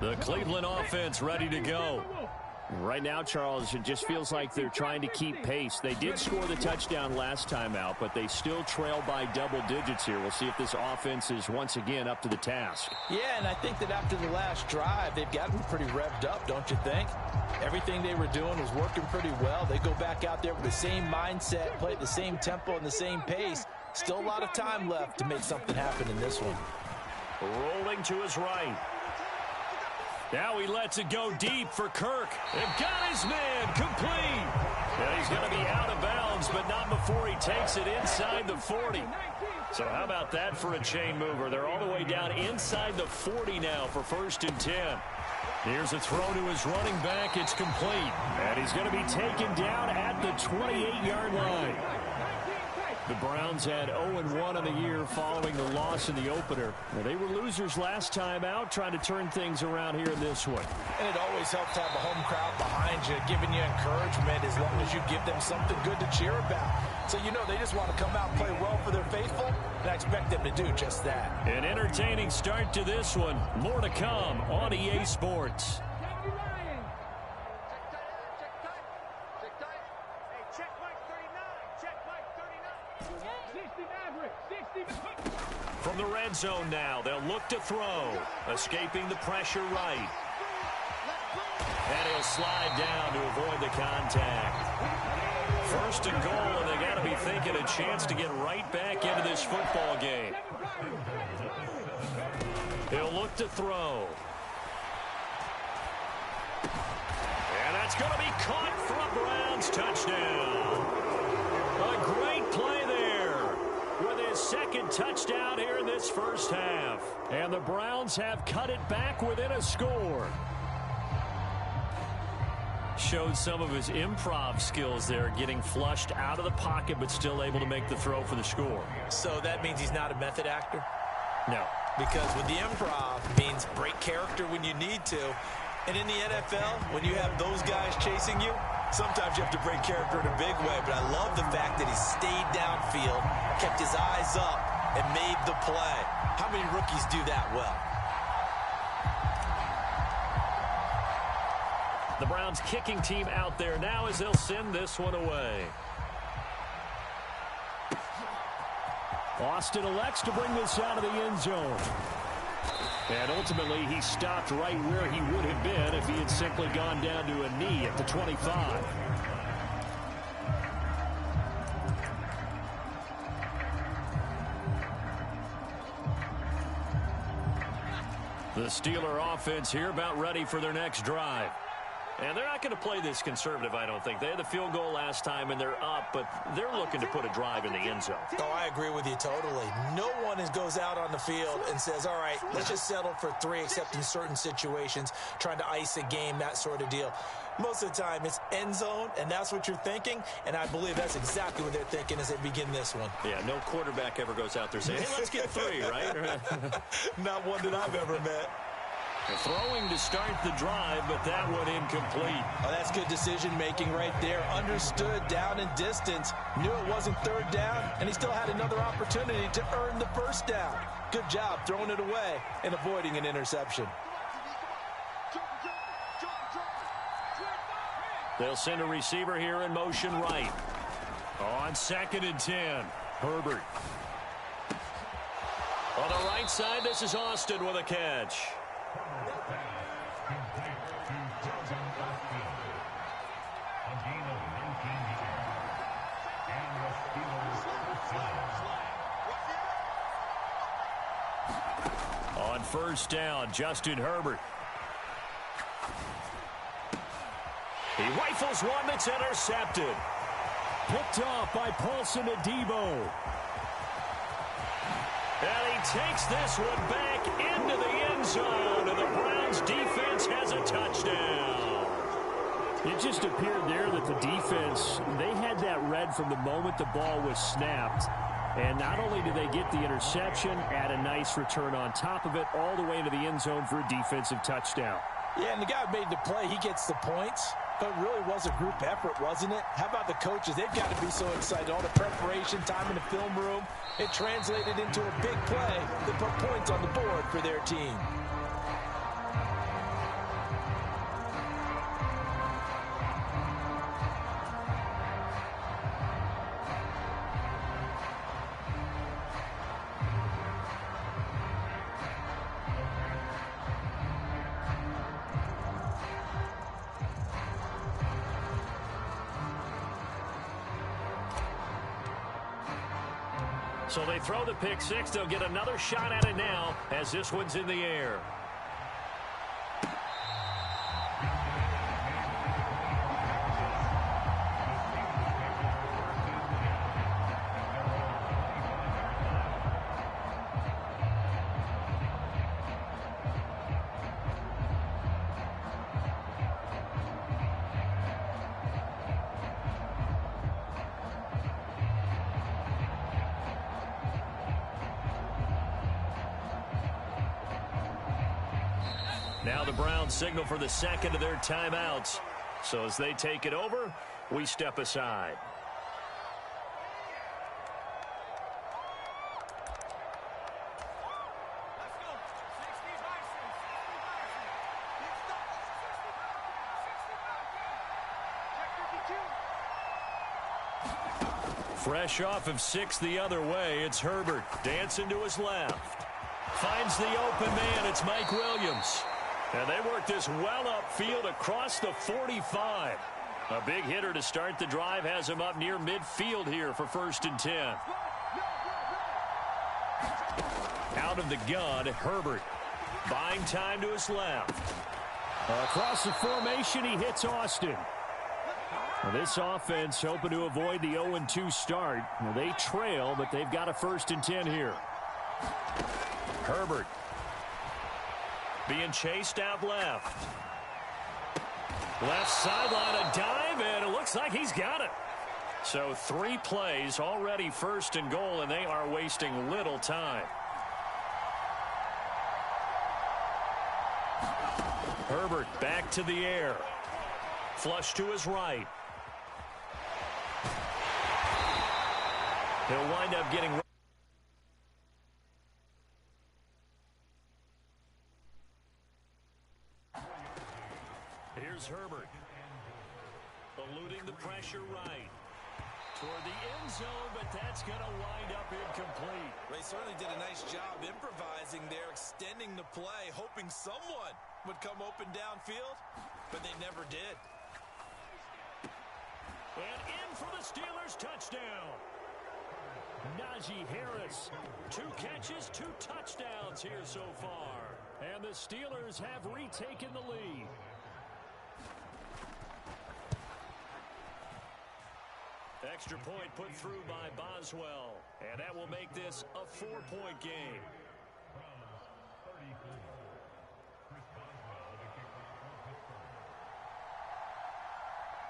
The Cleveland offense ready to go. Right now, Charles, it just feels like they're trying to keep pace. They did score the touchdown last time out, but they still trail by double digits here. We'll see if this offense is once again up to the task. Yeah, and I think that after the last drive, they've gotten pretty revved up, don't you think? Everything they were doing was working pretty well. They go back out there with the same mindset, play at the same tempo and the same pace. Still a lot of time left to make something happen in this one. Rolling to his right. Now he lets it go deep for Kirk. And got his man complete. And he's going to be out of bounds, but not before he takes it inside the 40. So how about that for a chain mover? They're all the way down inside the 40 now for 1st and 10. Here's a throw to his running back. It's complete. And he's going to be taken down at the 28-yard line. The Browns had 0-1 in the year following the loss in the opener. Well, they were losers last time out, trying to turn things around here in this one. And it always helps to have a home crowd behind you, giving you encouragement as long as you give them something good to cheer about. So, you know, they just want to come out and play well for their faithful, and I expect them to do just that. An entertaining start to this one. More to come on EA Sports. From the red zone now, they'll look to throw. Escaping the pressure right. And he'll slide down to avoid the contact. 1st and goal, and they got to be thinking a chance to get right back into this football game. He'll look to throw. And that's going to be caught for a Browns touchdown. A great play there with his 2nd touchdown here in this first half. And the Browns have cut it back within a score. Showed some of his improv skills there, getting flushed out of the pocket but still able to make the throw for the score. So that means he's not a method actor? No. Because with the improv means break character when you need to. And in the NFL, when you have those guys chasing you, sometimes you have to break character in a big way. But I love the fact that he stayed downfield, kept his eyes up, and made the play. How many rookies do that well? The Browns kicking team out there now as they'll send this one away. Austin elects to bring this out of the end zone. And ultimately, he stopped right where he would have been if he had simply gone down to a knee at the 25. The Steeler offense here about ready for their next drive. And they're not going to play this conservative, I don't think. They had the field goal last time, and they're up, but they're looking to put a drive in the end zone. Oh, I agree with you totally. No one goes out on the field and says, all right, let's just settle for 3, except in certain situations, trying to ice a game, that sort of deal. Most of the time, it's end zone, and that's what you're thinking, and I believe that's exactly what they're thinking as they begin this one. Yeah, no quarterback ever goes out there saying, hey, let's get 3, right? Not one that I've ever met. Throwing to start the drive, but that one incomplete. Oh, that's good decision-making right there. Understood down and distance. Knew it wasn't third down, and he still had another opportunity to earn the first down. Good job throwing it away and avoiding an interception. They'll send a receiver here in motion right. On 2nd and 10, Herbert. On the right side, this is Austin with a catch. On 1st down, Justin Herbert. He rifles one that's intercepted. Picked off by Paulson Adebo. And he takes this one back into the end zone, and the Browns defense has a touchdown. It just appeared there that the defense, they had that read from the moment the ball was snapped. And not only did they get the interception, add a nice return on top of it, all the way into the end zone for a defensive touchdown. Yeah, and the guy who made the play, he gets the points. But it really was a group effort, wasn't it? How about the coaches? They've got to be so excited. All the preparation, time in the film room. It translated into a big play that put points on the board for their team. So they throw the pick six. They'll get another shot at it now as this one's in the air. Now the Browns signal for the second of their timeouts. So as they take it over, we step aside. Fresh off of 6 the other way, it's Herbert dancing to his left. Finds the open man, it's Mike Williams. And they work this well upfield across the 45. A big hitter to start the drive has him up near midfield here for 1st and 10. Out of the gun, Herbert. Buying time to his left. Across the formation, he hits Austin. Now this offense hoping to avoid the 0-2 start. Now they trail, but they've got a 1st and 10 here. Herbert being chased out left. Left sideline, a dive, and it looks like he's got it. So 3 plays already first and goal, and they are wasting little time. Herbert back to the air. Flush to his right. He'll wind up getting... Here's Herbert. Eluding the pressure right. Toward the end zone, but that's going to wind up incomplete. They certainly did a nice job improvising there, extending the play, hoping someone would come open downfield, but they never did. And in for the Steelers touchdown. Najee Harris, 2 catches, 2 touchdowns here so far. And the Steelers have retaken the lead. Extra point put through by Boswell. And that will make this a 4-point game.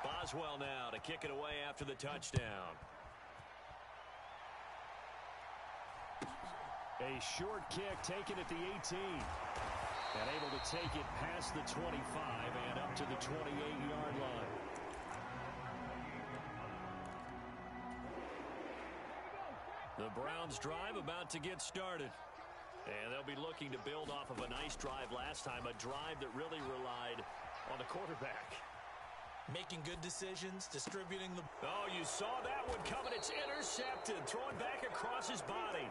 Boswell now to kick it away after the touchdown. A short kick taken at the 18. And able to take it past the 25 and up to the 28-yard line. The Browns drive about to get started. And they'll be looking to build off of a nice drive last time, a drive that really relied on the quarterback. Making good decisions, distributing the... Oh, you saw that one coming. It's intercepted. Thrown back across his body.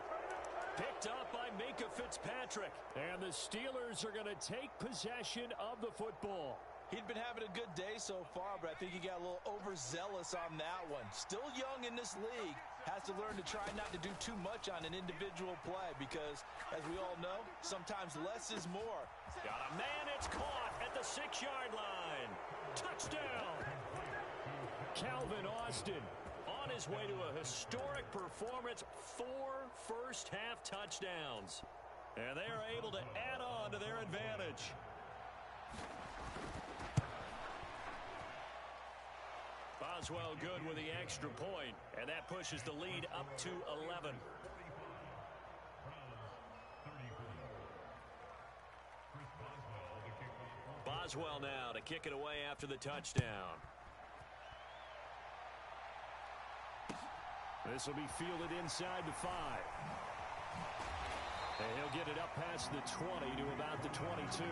Picked up by Minka Fitzpatrick. And the Steelers are going to take possession of the football. He'd been having a good day so far, but I think he got a little overzealous on that one. Still young in this league. Has to learn to try not to do too much on an individual play because, as we all know, sometimes less is more. Got a man, it's caught at the 6-yard line. Touchdown! Calvin Austin on his way to a historic performance, 4 first-half touchdowns. And they are able to add on to their advantage. Boswell good with the extra point, and that pushes the lead up to 11. Boswell now to kick it away after the touchdown. This will be fielded inside the 5. And he'll get it up past the 20 to about the 22.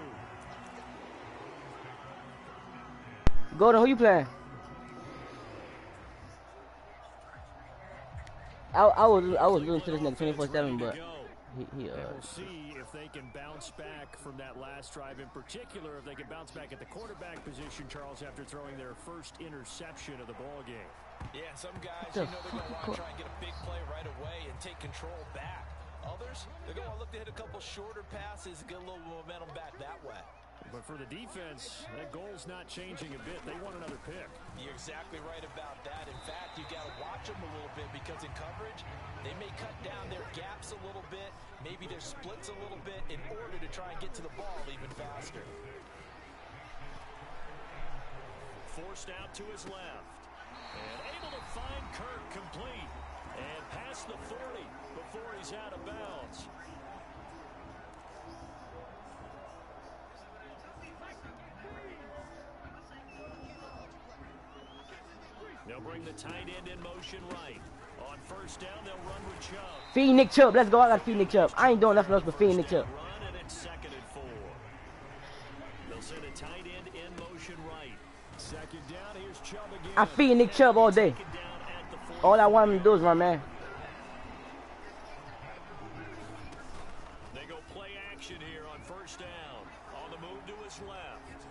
Gordon, who you playing? I was losing to this nigga 24/7, but he we'll see if they can bounce back from that last drive, in particular if they can bounce back at the quarterback position, Charles, after throwing their first interception of the ball game. Yeah, some guys, you know, they're going to want to try and get a big play right away and take control back. Others, they're going to look to hit a couple shorter passes and get a little momentum back that way. But for the defense, that goal's not changing a bit. They want another pick. You're exactly right about that. In fact, you got to watch them a little bit because in coverage, they may cut down their gaps a little bit, maybe their splits a little bit in order to try and get to the ball even faster. Forced out to his left. And able to find Kirk complete. And past the 40 before he's out of bounds. They'll bring the tight end in motion right. On first down, they'll run with Chubb. Feed Nick Chubb. Let's go. I got to feed Nick Chubb. I ain't doing nothing else but feed Nick Chubb. Run, and it's 2nd and 4. They'll send a tight end in motion right. 2nd down, here's Chubb again. I feed Nick Chubb all day. All I want him to do is run, man. They go play action here on first down. On the move to his left.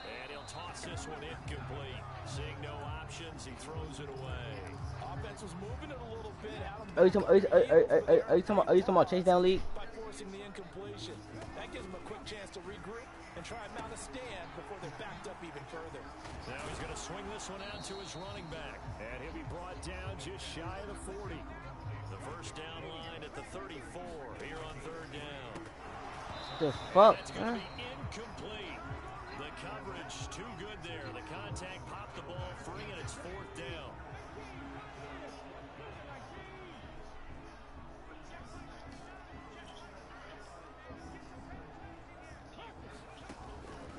And he'll toss this one incomplete. Seeing no options, he throws it away. Offense was moving it a little bit. Are you talking about chase down league? By forcing the incompletion. That gives them a quick chance to regroup and try and mount a stand before they're backed up even further. Now he's going to swing this one out to his running back. And he'll be brought down just shy of the 40. The first down line at the 34 here on 3rd down. The fuck? That's going to be incomplete. The coverage too good there. The contact popped the ball free, and it's 4th down.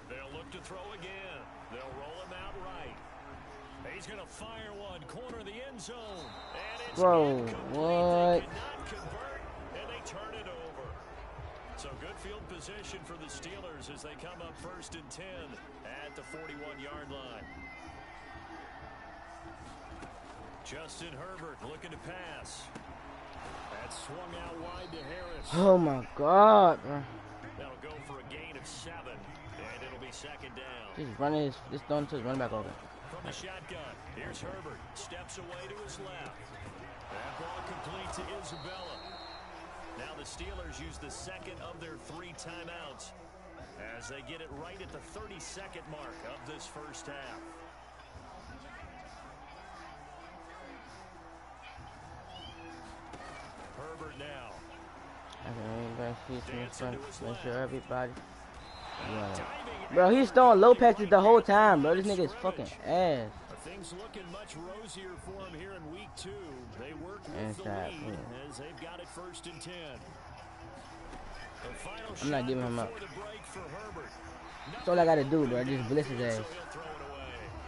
They'll look to throw again. They'll roll him out right. He's going to fire one. Corner of the end zone. And it's incomplete. What? They cannot convert, and they turn it over. So good field position for the Steelers as they come up 1st and 10 at the 41-yard line. Justin Herbert looking to pass. That swung out wide to Harris. Oh my God, bro. That'll go for a gain of 7, and it'll be 2nd down. Just throwing to his running back over. From the shotgun, here's Herbert. Steps away to his left. That ball complete to Isabella. Now the Steelers use the 2nd of their 3 timeouts as they get it right at the 32nd mark of this 1st half. Herbert now. Make sure everybody. Bro, he's throwing low passes the whole time, bro. This nigga is fucking ass. Things looking much rosier for him here in week 2. They work with the lead as they've got it 1st and 10. I'm not giving him up. That's all I gotta do, bro. Just blitz his ass.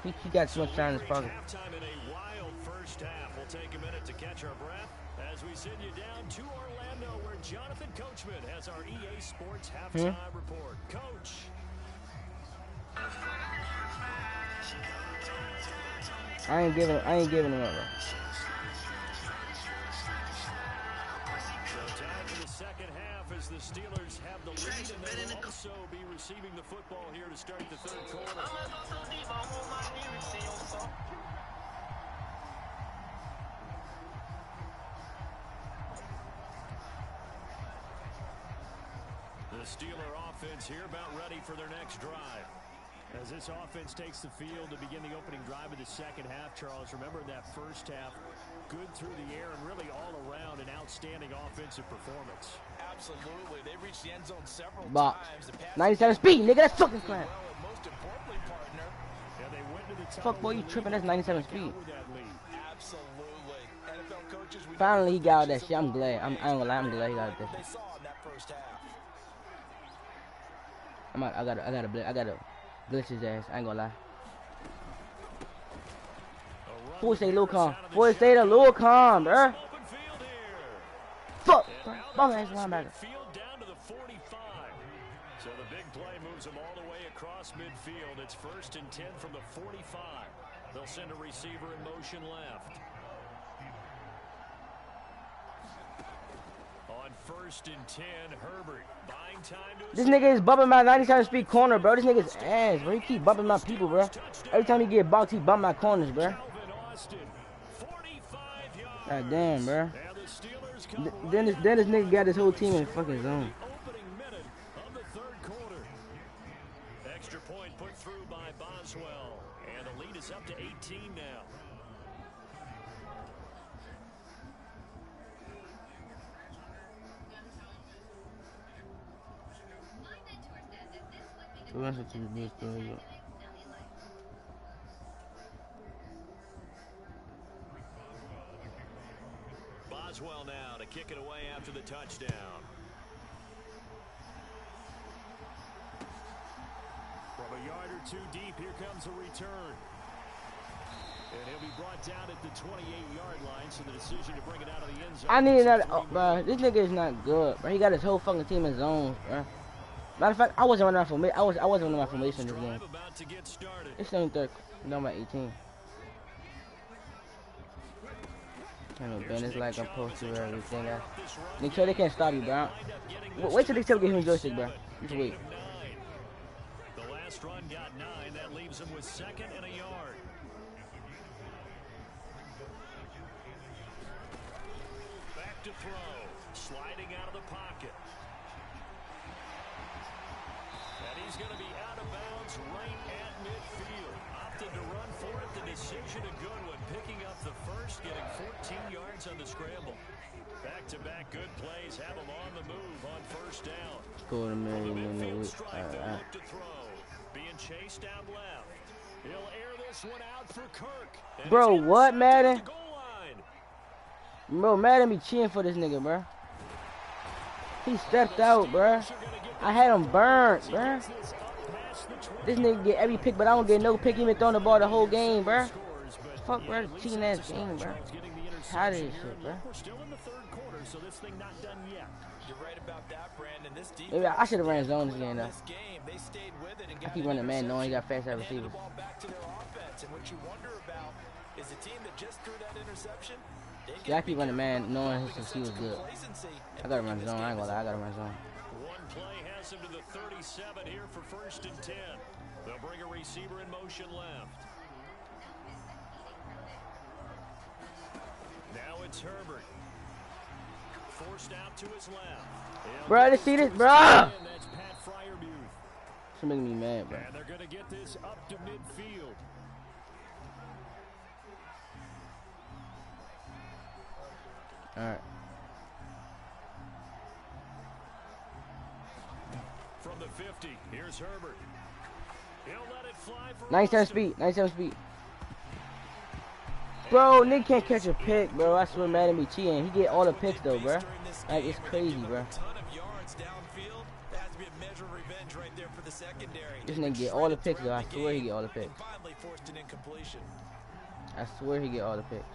He got so much time in his pocket. Halftime in a wild 1st half. We'll take a minute to catch our breath as we send you down to Orlando, where Jonathan Coachman has our EA Sports halftime report. Coach. I ain't giving him up, bro. So time for the 2nd half as the Steelers have the lead, and they will also be receiving the football here to start the 3rd quarter. The Steeler offense here about ready for their next drive. As this offense takes the field to begin the opening drive of the 2nd half, Charles, remember that 1st half, good through the air and really all around an outstanding offensive performance. Absolutely. They reached the end zone several times. 97 speed, nigga. That's fucking flat. Most importantly, partner. Yeah, they went to the top. Fuck, boy, you tripping. That's 97 speed. Absolutely. NFL coaches, finally, he got out that shit. I'm glad. I ain't gonna lie. I'm glad he got out that shit. They saw in that 1st half. I gotta blitz his ass. I ain't gonna lie. Boy, stay a little calm. Boy, stay a little calm, bruh. Fuck. Bum ass linebacker. Field down to the 45. So the big play moves them all the way across midfield. It's 1st and 10 from the 45. They'll send a receiver in motion left. On 1st and 10, Herbert buying time to This nigga is bumping my 97 speed corner, bro. This nigga's ass, bro. He keep bumping my people, bro. Every time he get boxed, he bump my corners, bro. God damn, bro. Then this nigga got his whole team in fucking zone. Opening minute of the 3rd quarter. Extra point put through by Boswell, and the lead is up to 18 now. Boswell now to kick it away after the touchdown. From a yard or 2 deep, here comes a return. And he'll be brought down at the 28-yard line, so the decision to bring it out of the end zone. I need another, bro. This nigga is not good, bro. He got his whole fucking team in zones, bro. Matter of fact, I wasn't running my formation. I wasn't running my formation this game. It's only 3rd. No, I'm at 18. I know Ben is like I'm supposed to everything. Make sure they can't stop you, bro. Wait till they tell get him a joystick, bro. Just wait. The last run got 9. That leaves him with 2nd and a yard. Back to throw. Sliding out of the pocket. And he's going to be out of bounds right at midfield. Opted to run for it. The decision a good one. Picking up the first, getting 14 yards on the scramble. Back-to-back good plays have him on the move on 1st down. cool to me. Being chased out left. He'll air this one out for Kirk. Bro, what, Madden? Bro, Madden be cheating for this nigga, bro. He stepped out, bro. I had him burnt, bro. This nigga get every pick, but I don't get no pick. Even throwing the ball the whole game, bro. Fuck, bro. Cheating ass game, bro. Tired of this shit, bro. We're still in the third quarter, so this thing not done yet. You're right about that, Brandon. This defense, Maybe I should have ran zone this game, though. they stayed with it and I keep running man knowing he got fast receivers. back to their offense. And what you wonder about is a team that just threw that interception. Yeah, I keep running man knowing his receivers good. I gotta run zone. I ain't gonna lie. I gotta run zone. One play has him to the 37 here for 1st and 10. They'll bring a receiver in motion left. Now it's Herbert. Forced out to his left. Bro, let's see this, bro. That's Pat Fryermuth. It's making me mad, bro. And they're going to get this up to midfield. All right. From the 50, here's Herbert. He'll let it fly for 97 speed. 97 speed. Bro, Nick can't catch a pick, bro. I swear Madden be cheating. He get all the picks, though, bro. Like, it's crazy, bro. This nigga get all the picks, though. I swear he get all the picks. I swear he get all the picks.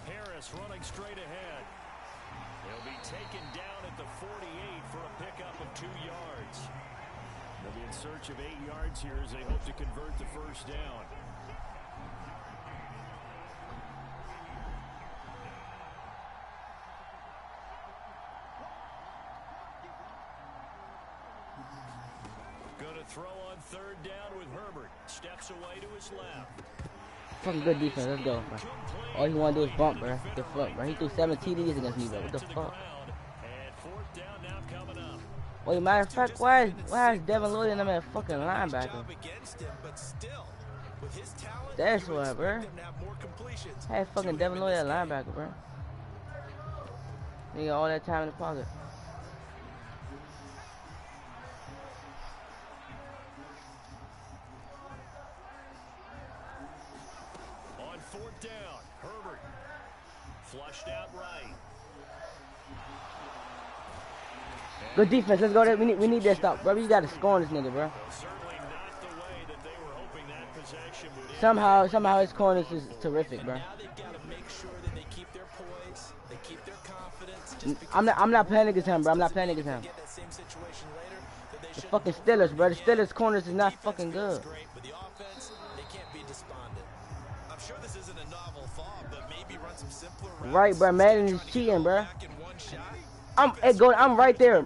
Harris running straight ahead. He'll be taken down at the 48 for a pickup of 2 yards. They'll be in search of 8 yards here as they hope to convert the first down. Going to throw on 3rd down with Herbert. Steps away to his left. Fucking good defense. Let's go, bro. All he want to do is bump, bro. What the fuck, bro? He threw 7 TDs against me, bro. What the fuck? Wait, matter of fact, why is Devin Lloyd in them at fucking linebacker? That's why, bro. I had fucking Devin Lloyd at linebacker, bro. Nigga, all that time in the pocket. On 4th down, Herbert flushed out right. Good defense. Let's go there. We need that stop, bro. You got to score on this nigga, bro. Certainly not the way that they were hoping that possession would end. Somehow his corners is terrific, bro. Now they've got to make sure that they keep their poise, they keep their confidence. I'm not playing against him, bro. I'm not playing against him. The fucking Steelers, bro. The Steelers corners is not fucking good. With the offense, they can't be despondent. I'm sure this isn't a novel thought, but maybe run some simpler routes. Right, bro. Madden is cheating, bro. I'm right there.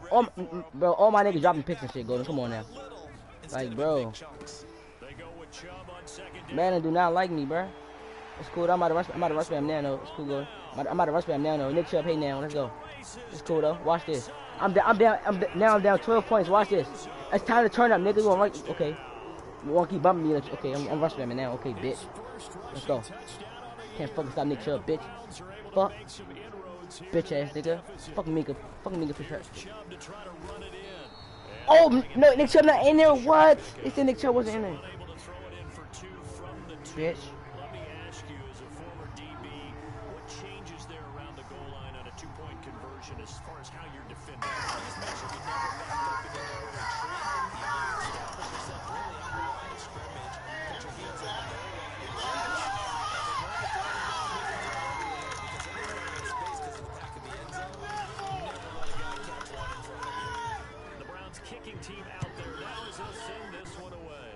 Bro, all my niggas dropping picks and shit, Golden. Come on now. Like, bro. Madden do not like me, bro. It's cool. I'm about to rush spam now, though. It's cool, Golden. I'm about to rush spam now, though. Nick Chubb, hey now. Let's go. It's cool, though. Watch this. I'm down 12 points. Watch this. It's time to turn up, nigga. You want right? Okay. You want to keep bumping me? Okay, I'm rush spamming now. Okay, bitch. Let's go. Can't fucking stop Nick Chubb, bitch. Fuck. Bitch ass nigga. Fucking Minka. Fucking Minka Fish. Oh, no, Nick Chubb not in there. What? They said Nick Chubb wasn't in there. Bitch. Let me ask you, as a former DB, what changes there around the goal line on a 2-point conversion as far as how you're defending? Just make sure you never back up in the retreat. Establish yourself really on the line of scrimmage. Put your hands on the goal line. Because anywhere in space, because of the back of the end zone, never let a guy catch one in front of you. The Browns kicking team out there now as they'll send this one away.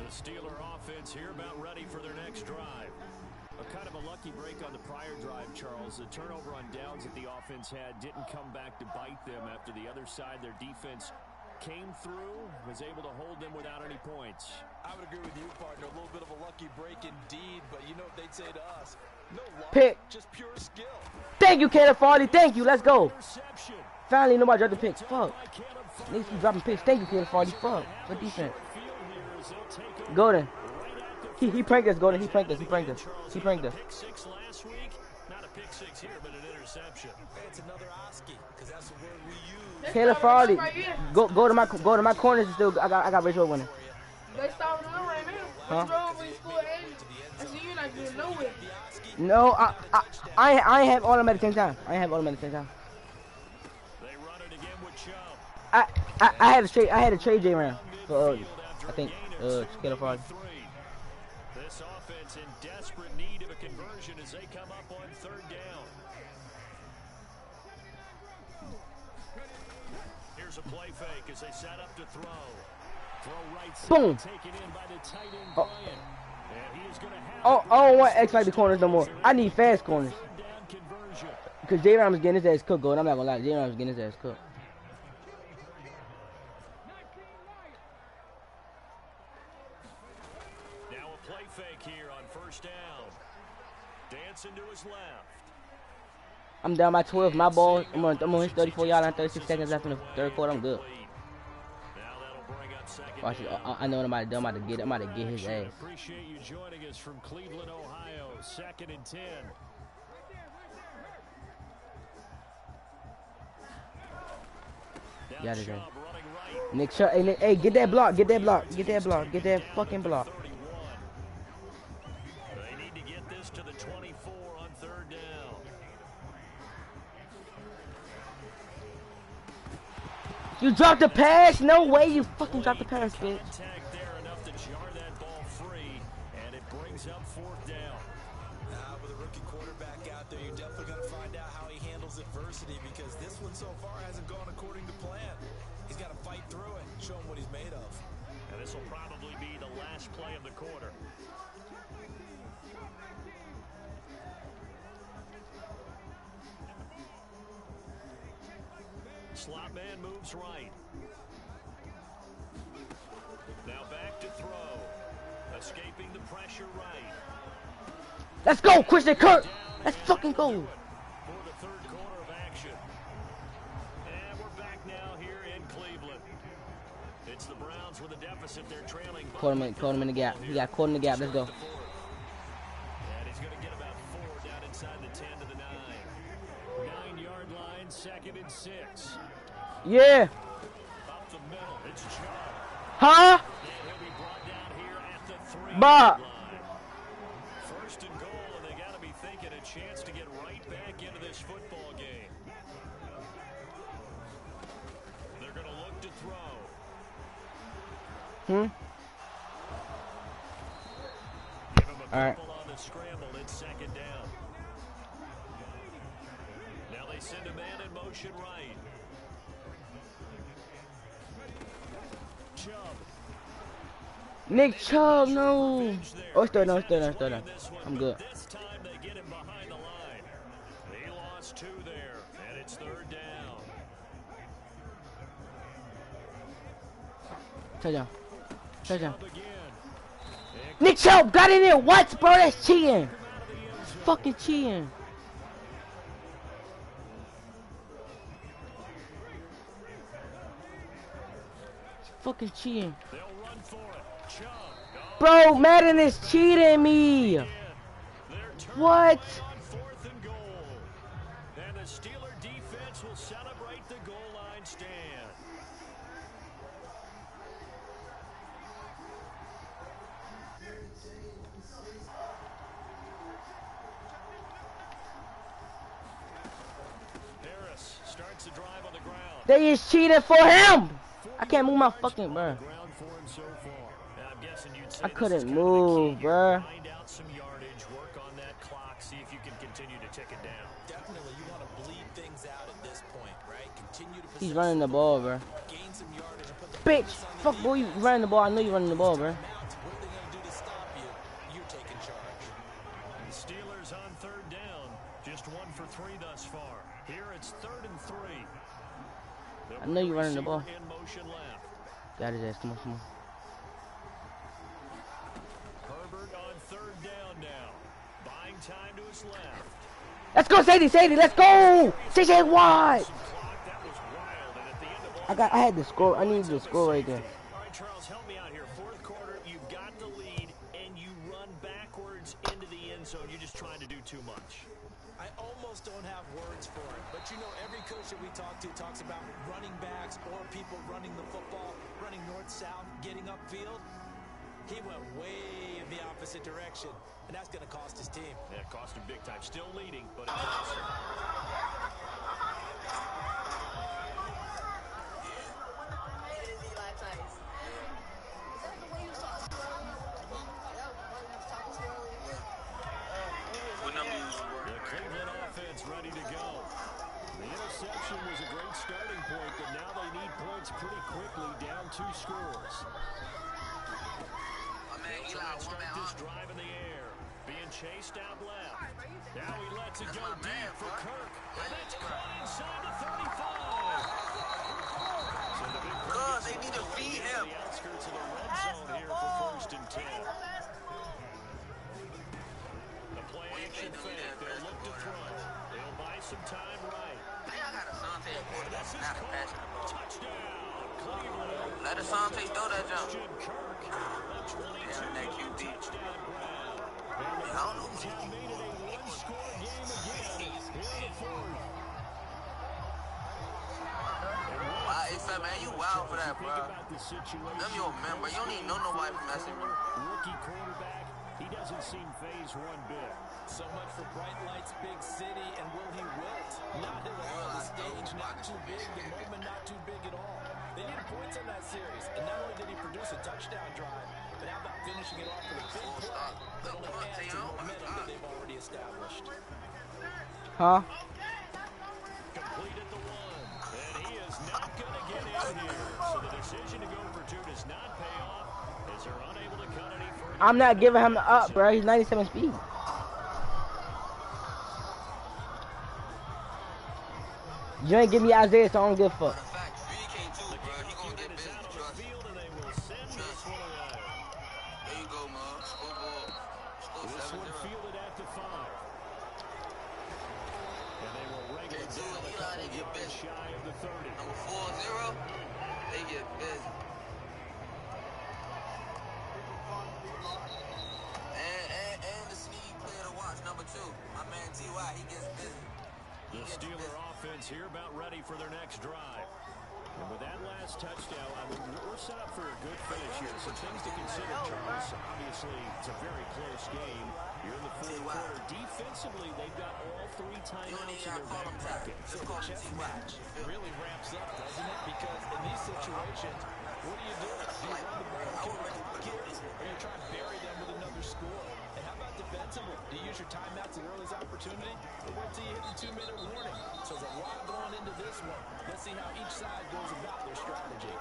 Steeler offense here about ready for their next drive. A kind of a lucky break on the prior drive, Charles. The turnover on downs that the offense had didn't come back to bite them after the other side. Their defense came through, was able to hold them without any points. I would agree with you, partner. A little bit of a lucky break indeed, but you know what they'd say to us. No luck, Pick. just pure skill. Thank you, Caleb Farley. Thank you. Let's go. Finally, nobody dropped the picks. Fuck. Niggas keep dropping picks. Thank you, Caleb Farley. Fuck. Good defense. Golden. He pranked us, Golden. He pranked us. He pranked us. He pranked us. Pick six last week. Not a pick six here, but an interception. It's another Oski, because that's the word we use. Caleb Farley. Go to my corners. Still, I got Rachel winning. They stopped doing right now. Huh? Drove when you scored 80. I see you not getting nowhere. No, I ain't have automatic 10 times. I ain't have automatic 10 times. They run it again with Chubb. I had a trade J round. I think Caleb Farley. This offense in desperate need of a conversion as they come up on third down. Here's a play fake as they set up to throw. Throw right side, Boom. taken in by the tight end Bryant. And he is going to have Oh, I don't want X-Factor corners no more. I need fast corners. down conversion. Because J-Ram is getting his ass cooked, and I'm not going to lie. J-Ram is getting his ass cooked. Now a play fake here on first down. Dancing to his left. I'm down by 12. My ball, I'm on his 34-yard line, 36 seconds left in the third quarter. I'm good. Now that'll bring up second Watch it. down. I know what I'm about to get. I'm about to get his ass. Appreciate you joining us from Cleveland, Ohio. 2nd and 10. Now Got it, Chubb man. running right. Nick Chubb, hey, Nick, hey, get that block. Get that block. Get that block. Get that fucking block. 31. They need to get this to the 24 on third down. You dropped the pass? No way you fucking dropped the pass, bitch. Contact there enough to jar that ball free, and it brings up fourth down. With a rookie quarterback out there, you're definitely going to find out how he handles adversity, because this one so far hasn't gone according to plan. He's got to fight through it, show him what he's made of. And this will probably be the last play of the quarter. Slot man moves right. Now back to throw. Escaping the pressure right. Let's go, Christian Kirk. Let's fucking go. For the third quarter of action. And we're back now here in Cleveland. It's the Browns with a deficit. They're trailing. Caught him in the gap. He got caught in the gap. Let's go. And he's going to get about 4 down inside the 10 to the 9. 9-yard line, 2nd and 6. Yeah. Up the middle, it's Chubb. Huh? And he'll be brought down here at the 3-yard Bah. line. First and goal, and they got to be thinking a chance to get right back into this football game. They're going to look to throw. Give him a All right. couple on the scramble. It's 2nd down. Now they send a man in motion right. Chubb. Nick Chubb, no. Oh, it's third down. I'm good. This time they get him behind the line. They lost 2 there, and it's 3rd down. Touchdown. Again. Nick Chubb got in there. What, bro? That's cheating. Fucking cheating. Fucking cheating. They'll run for it. Chubb. Bro, Madden is cheating me. What? On 4th and goal. And the Steeler defense will celebrate the goal line stand. Harris starts the drive on the ground. They is cheating for him. I can't move my fucking, bro. Ground for him so far. Now, I'm guessing you'd say I this is couldn't kind of the move, key here. bruh. Find out some yardage, work on that clock, see if you can continue to tick it down. Definitely, you want to bleed things out at this point, right? Continue to He's running the ball, bro. gain some yardage and put the Bitch, fuck boy, you running the ball. I know you running the ball, bro. out. What are they going to do to stop you? You're taking charge. The Steelers on 3rd down. Just 1 for 3 thus far. Here it's 3rd and 3. I know you running the ball. In motion left. Got his ass. Come on, come on. Herbert on third down now. Buying time to his left. Let's go, Sadie, Sadie, let's go! CJ Watt! I had the score. I needed the score right there. All right, Charles, help me out here. Fourth quarter, you've got the lead, and you run backwards into the end zone. You're just trying to do too much. I almost don't have words for it, but you know every coach that we talk to talks about running backs or people running the football, running north-south, getting upfield. He went way in the opposite direction, and that's going to cost his team. Yeah, it cost him big time. Still leading, but it cost him. The Cleveland offense ready to go. The interception was a great starting point, but now they need points pretty quickly, down 2 scores. Trying to start this drive in the air. Being chased out left. Now he lets it go deep for Kirk. And that's caught inside the 35. So the big play they need to feed him. The outskirts of the red zone here for 1st and 10. The play action fake. They'll look to throw. They'll buy some time right. This is caught. Touchdown, Cleveland. Let Asante throw that jump. Kirk. That QB. Touchdown ground. And the Browns have made it a one-score game again here in the 4th. Hey, fat man, you wild for that, bro. Them your member. You don't even know nobody from that city. Rookie quarterback. He doesn't seem phased one bit. So much for bright lights, big city, and will he wilt? Not at all. The stage not too big, the moment not too big at all. They needed points in that series, and not only did he produce a touchdown drive, but how about finishing it off with a big play that only adds to the momentum that they've already established. Huh? Complete at the 1, and he is not going to get in here. So the decision to go for 2 does not pay off as they're unable to cut any further. I'm not giving him the up, bro. He's 97 speed. You ain't give me Isaiah, so I don't give a fuck. This one fielded at the 5. And they will regulate down a couple yards shy of the 30. Number 4-0, they get busy. And the sneaky player to watch, number 2. My man T.Y., he gets busy. The Steeler offense here about ready for their next drive. And with that last touchdown, I mean, we're set up for a good finish here. Some things to consider, Charles. Obviously, it's a very close game. You're in the 4th quarter. Defensively, they've got all 3 timeouts in their back pocket. So the chess match really ramps up, doesn't it? Because in these situations, what do? Do you run the ball, kill the or you try to bury them with another score? And how about defensively? Do you use your timeouts at the earliest opportunity? Or wait till you hit the 2-minute warning? So there's a lot going into this one. Let's see how each side goes about their strategy.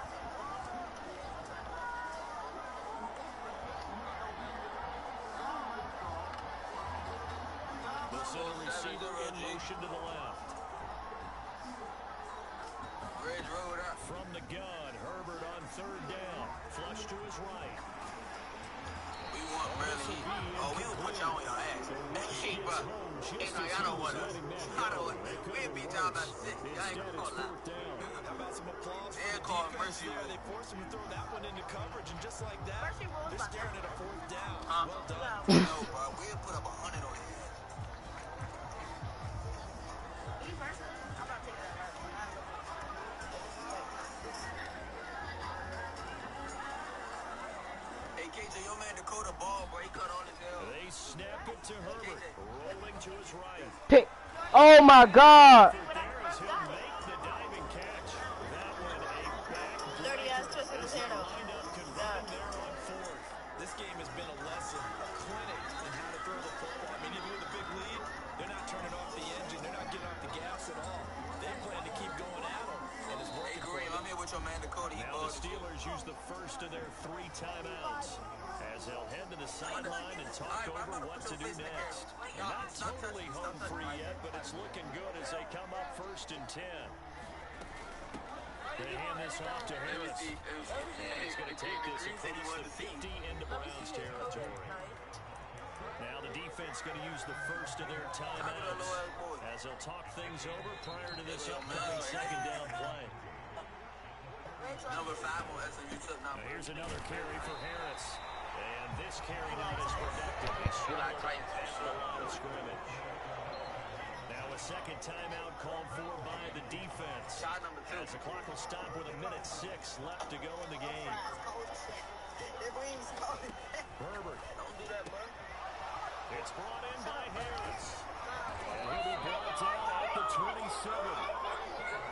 The center receiver in motion to the left. From the gun, Herbert on 3rd down. Flush to his right. We want really. Oh, we will put y'all on your ass. Hey, bro. It's like, I don't want to. We'll beat y'all about 6. Y'all ain't gonna call that. How about some applause for the call defense mercy. there? They forced him to throw that one into coverage, and just like that, they're staring at a 4th down. Well done. No, bro. We'll put up 100 on you. They snap it to Herbert, rolling to his right. Pick. Oh my God. There is he'll make the diving catch. That one a back lined up, converting there on 4th. This game has been a lesson, a clinic in how to throw the football. I mean, even with a big lead, they're not turning off the engine. They're not getting off the gas at all. They plan to keep going at them, and it's working. Hey, Kareem, I'm here with your man Dakota. Now the Steelers use the first of their 3 timeouts as they'll head to the sideline and talk over what to do next. They're not totally home free yet, but it's looking good as they come up 1st and 10. They hand this off to Harris. And he's going to take this across the 50 into Browns territory. Now the defense going to use the first of their timeouts as they'll talk things over prior to this upcoming second down play. Number 5 on SMU took now. Here's another carry for Harris. And this carry not as productive. He's the line of scrimmage. Now a second timeout called for by the defense. Shot number 2. As the clock will stop with 1:06 left to go in the game. Herbert. Don't do that, bro. It's brought in by Harris. And he'll be brought down at the 27.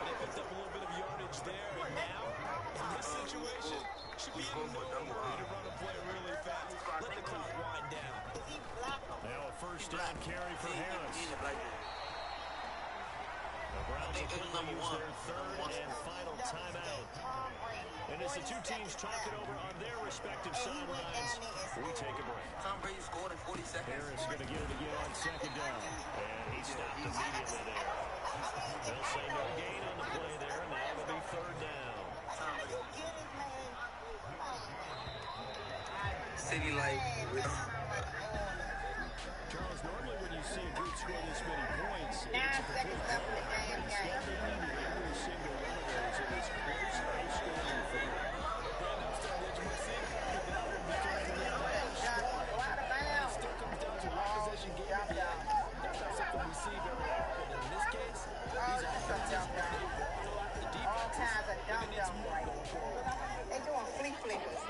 They picked up a little bit of yardage there, and now, in this situation, should be able to run a play really fast. Let the clock wind down. Now a first down carry for Harris. The Browns will quickly use their third and final timeout. And as the two teams talk it over on their respective sidelines, we take a break. Tom Brady scored in 40 seconds. Harris going to get it again on second down. And he stopped immediately there. They'll say no gain on the play there, and now it'll be third down. City like Charles, normally when you see a group score this many points, it's a complete blowout. Instead, they needed every single one of those. It was close, high-scoring fun. It still comes down to one possession game at the end. That's not something we see very often. And in this case, these offenses, they ball a lot. The defenses, they're going to need some more going forward. they doing flea flickers.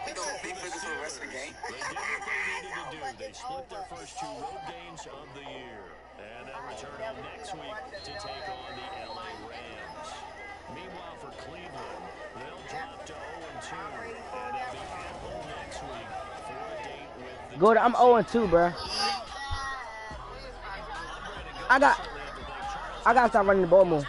They doing flea flickers for the rest of the game. They did what they needed to do. They split their first 2 road games of the year. And they'll return home next week to take on the LA Rams. Meanwhile, for Cleveland, they'll drop to 0-2. And they'll be at home next week for a date with the... Go to, I'm 0-2, bro. I gotta stop running the ball more.